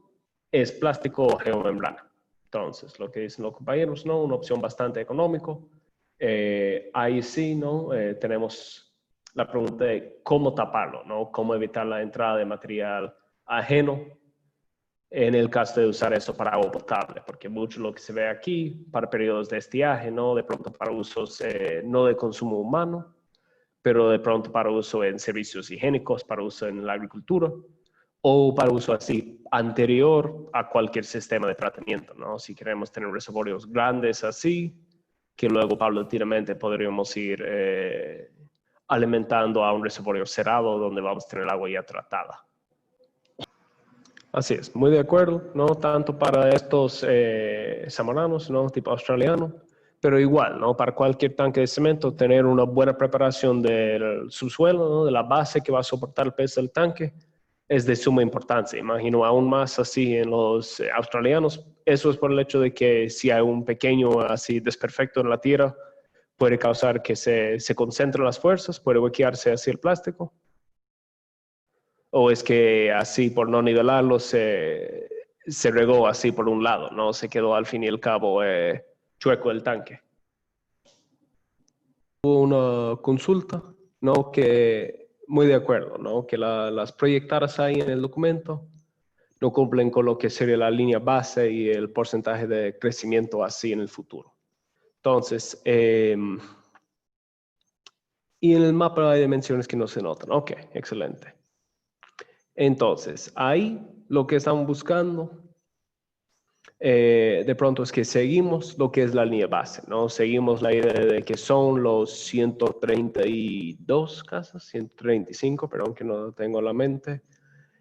S1: es plástico o geomembrana. Entonces, lo que dicen los compañeros, ¿no? Una opción bastante económico. Ahí sí, ¿no? Tenemos la pregunta de cómo taparlo, ¿no? Cómo evitar la entrada de material ajeno en el caso de usar eso para agua potable, porque mucho lo que se ve aquí para periodos de estiaje, ¿no? De pronto para usos no de consumo humano, pero de pronto para uso en servicios higiénicos, para uso en la agricultura, o para uso así anterior a cualquier sistema de tratamiento, ¿no? Si queremos tener reservorios grandes así, que luego paulatinamente podríamos ir alimentando a un reservorio cerrado donde vamos a tener agua ya tratada. Así es, muy de acuerdo, no tanto para estos samoranos, ¿no? Tipo australiano, pero igual, ¿no? Para cualquier tanque de cemento, tener una buena preparación del subsuelo, ¿no? De la base que va a soportar el peso del tanque, es de suma importancia. Imagino aún más así en los australianos. Eso es por el hecho de que si hay un pequeño así desperfecto en la tierra, puede causar que se concentren las fuerzas, puede bloquearse así el plástico. O es que así por no nivelarlo se regó así por un lado, ¿no? Se quedó al fin y al cabo chueco el tanque. Hubo una consulta, ¿no? Que muy de acuerdo, ¿no? Que las proyectadas ahí en el documento no cumplen con lo que sería la línea base y el porcentaje de crecimiento así en el futuro. Entonces, y en el mapa hay dimensiones que no se notan. Ok, excelente. Entonces, ahí lo que estamos buscando de pronto es que seguimos lo que es la línea base, ¿no? Seguimos la idea de que son los 132 casas, 135, perdón que no lo tengo en la mente,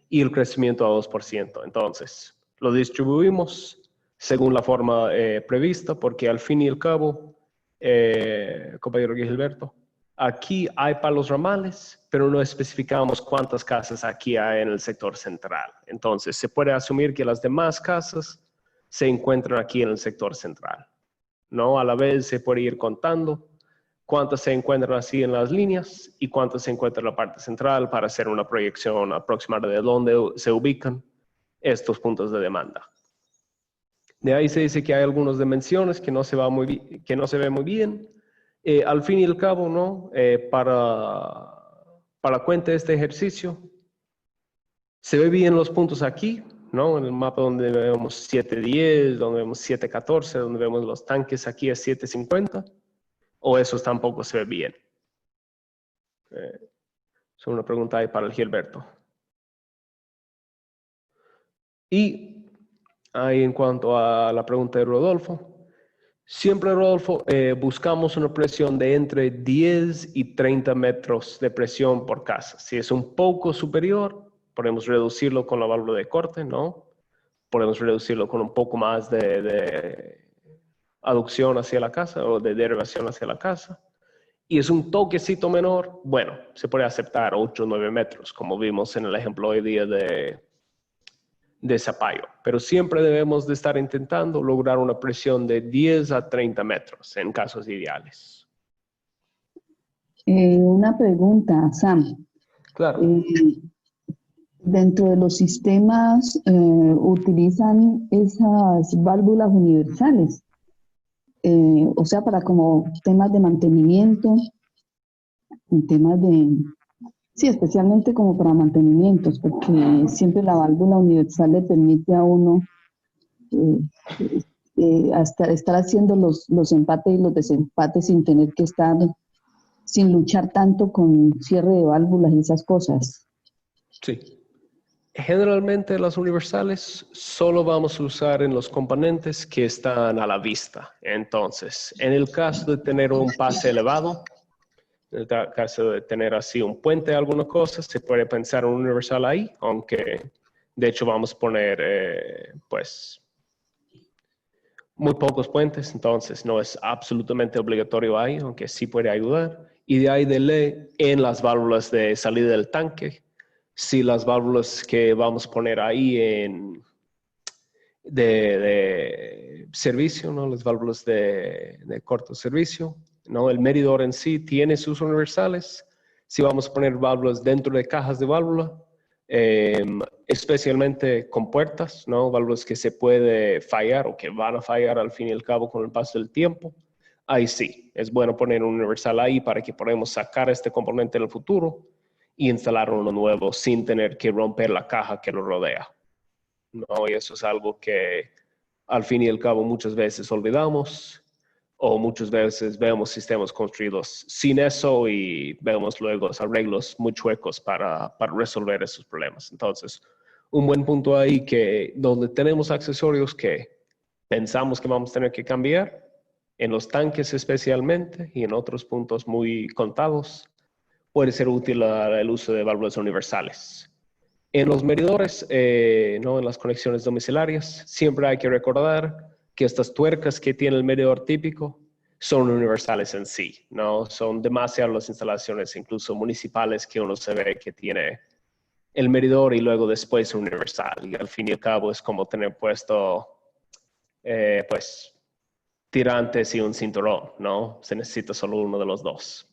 S1: y el crecimiento a 2%. Entonces, lo distribuimos según la forma prevista, porque al fin y al cabo, compañero Gilberto, aquí hay para los ramales, pero no especificamos cuántas casas aquí hay en el sector central. Entonces, se puede asumir que las demás casas se encuentran aquí en el sector central, ¿no? A la vez se puede ir contando cuántas se encuentran así en las líneas y cuántas se encuentran en la parte central para hacer una proyección aproximada de dónde se ubican estos puntos de demanda. De ahí se dice que hay algunas dimensiones que no se ve muy bien. Al fin y al cabo, ¿no? Para la cuenta de este ejercicio, se ve bien los puntos aquí, ¿no? En el mapa donde vemos 710, donde vemos 714, donde vemos los tanques aquí a 750, o eso tampoco se ve bien. Es una pregunta ahí para el Gilberto. Y ahí en cuanto a la pregunta de Rodolfo, siempre, Rodolfo, buscamos una presión de entre 10 y 30 metros de presión por casa. Si es un poco superior, podemos reducirlo con la válvula de corte, ¿no? Podemos reducirlo con un poco más de aducción hacia la casa o de derivación hacia la casa. Y es un toquecito menor, bueno, se puede aceptar 8 o 9 metros, como vimos en el ejemplo hoy día de Zapallo. Pero siempre debemos de estar intentando lograr una presión de 10 a 30 metros en casos ideales.
S2: Una pregunta, Sam.
S1: Claro.
S2: Dentro de los sistemas utilizan esas válvulas universales. o sea, para como temas de mantenimiento, en temas de, sí, especialmente como para mantenimientos, porque siempre la válvula universal le permite a uno hasta estar haciendo los empates y los desempates sin tener que estar, sin luchar tanto con cierre de válvulas y esas cosas.
S1: Sí. Generalmente las universales solo vamos a usar en los componentes que están a la vista. Entonces, en el caso de tener un pase elevado, en el caso de tener así un puente, alguna cosa, se puede pensar un universal ahí, aunque de hecho vamos a poner pues muy pocos puentes, entonces no es absolutamente obligatorio ahí, aunque sí puede ayudar. Y de ahí de ley en las válvulas de salida del tanque, si las válvulas que vamos a poner ahí de servicio, ¿no? Las válvulas de corto servicio, ¿no? El medidor en sí tiene sus universales. Si vamos a poner válvulas dentro de cajas de válvula, especialmente con puertas, ¿no? Válvulas que se puede fallar o que van a fallar al fin y al cabo con el paso del tiempo. Ahí sí, es bueno poner un universal ahí para que podamos sacar este componente en el futuro y instalar uno nuevo sin tener que romper la caja que lo rodea. ¿No? Y eso es algo que al fin y al cabo muchas veces olvidamos o muchas veces vemos sistemas construidos sin eso y vemos luego arreglos muy chuecos para resolver esos problemas. Entonces, un buen punto ahí que donde tenemos accesorios que pensamos que vamos a tener que cambiar, en los tanques especialmente y en otros puntos muy contados, puede ser útil el uso de válvulas universales. En los medidores, ¿no? En las conexiones domiciliarias, siempre hay que recordar que estas tuercas que tiene el medidor típico son universales en sí, ¿no? Son demasiadas las instalaciones, incluso municipales, que uno se ve que tiene el medidor y luego después universal. Y al fin y al cabo es como tener puesto, pues, tirantes y un cinturón, ¿no? Se necesita solo uno de los dos.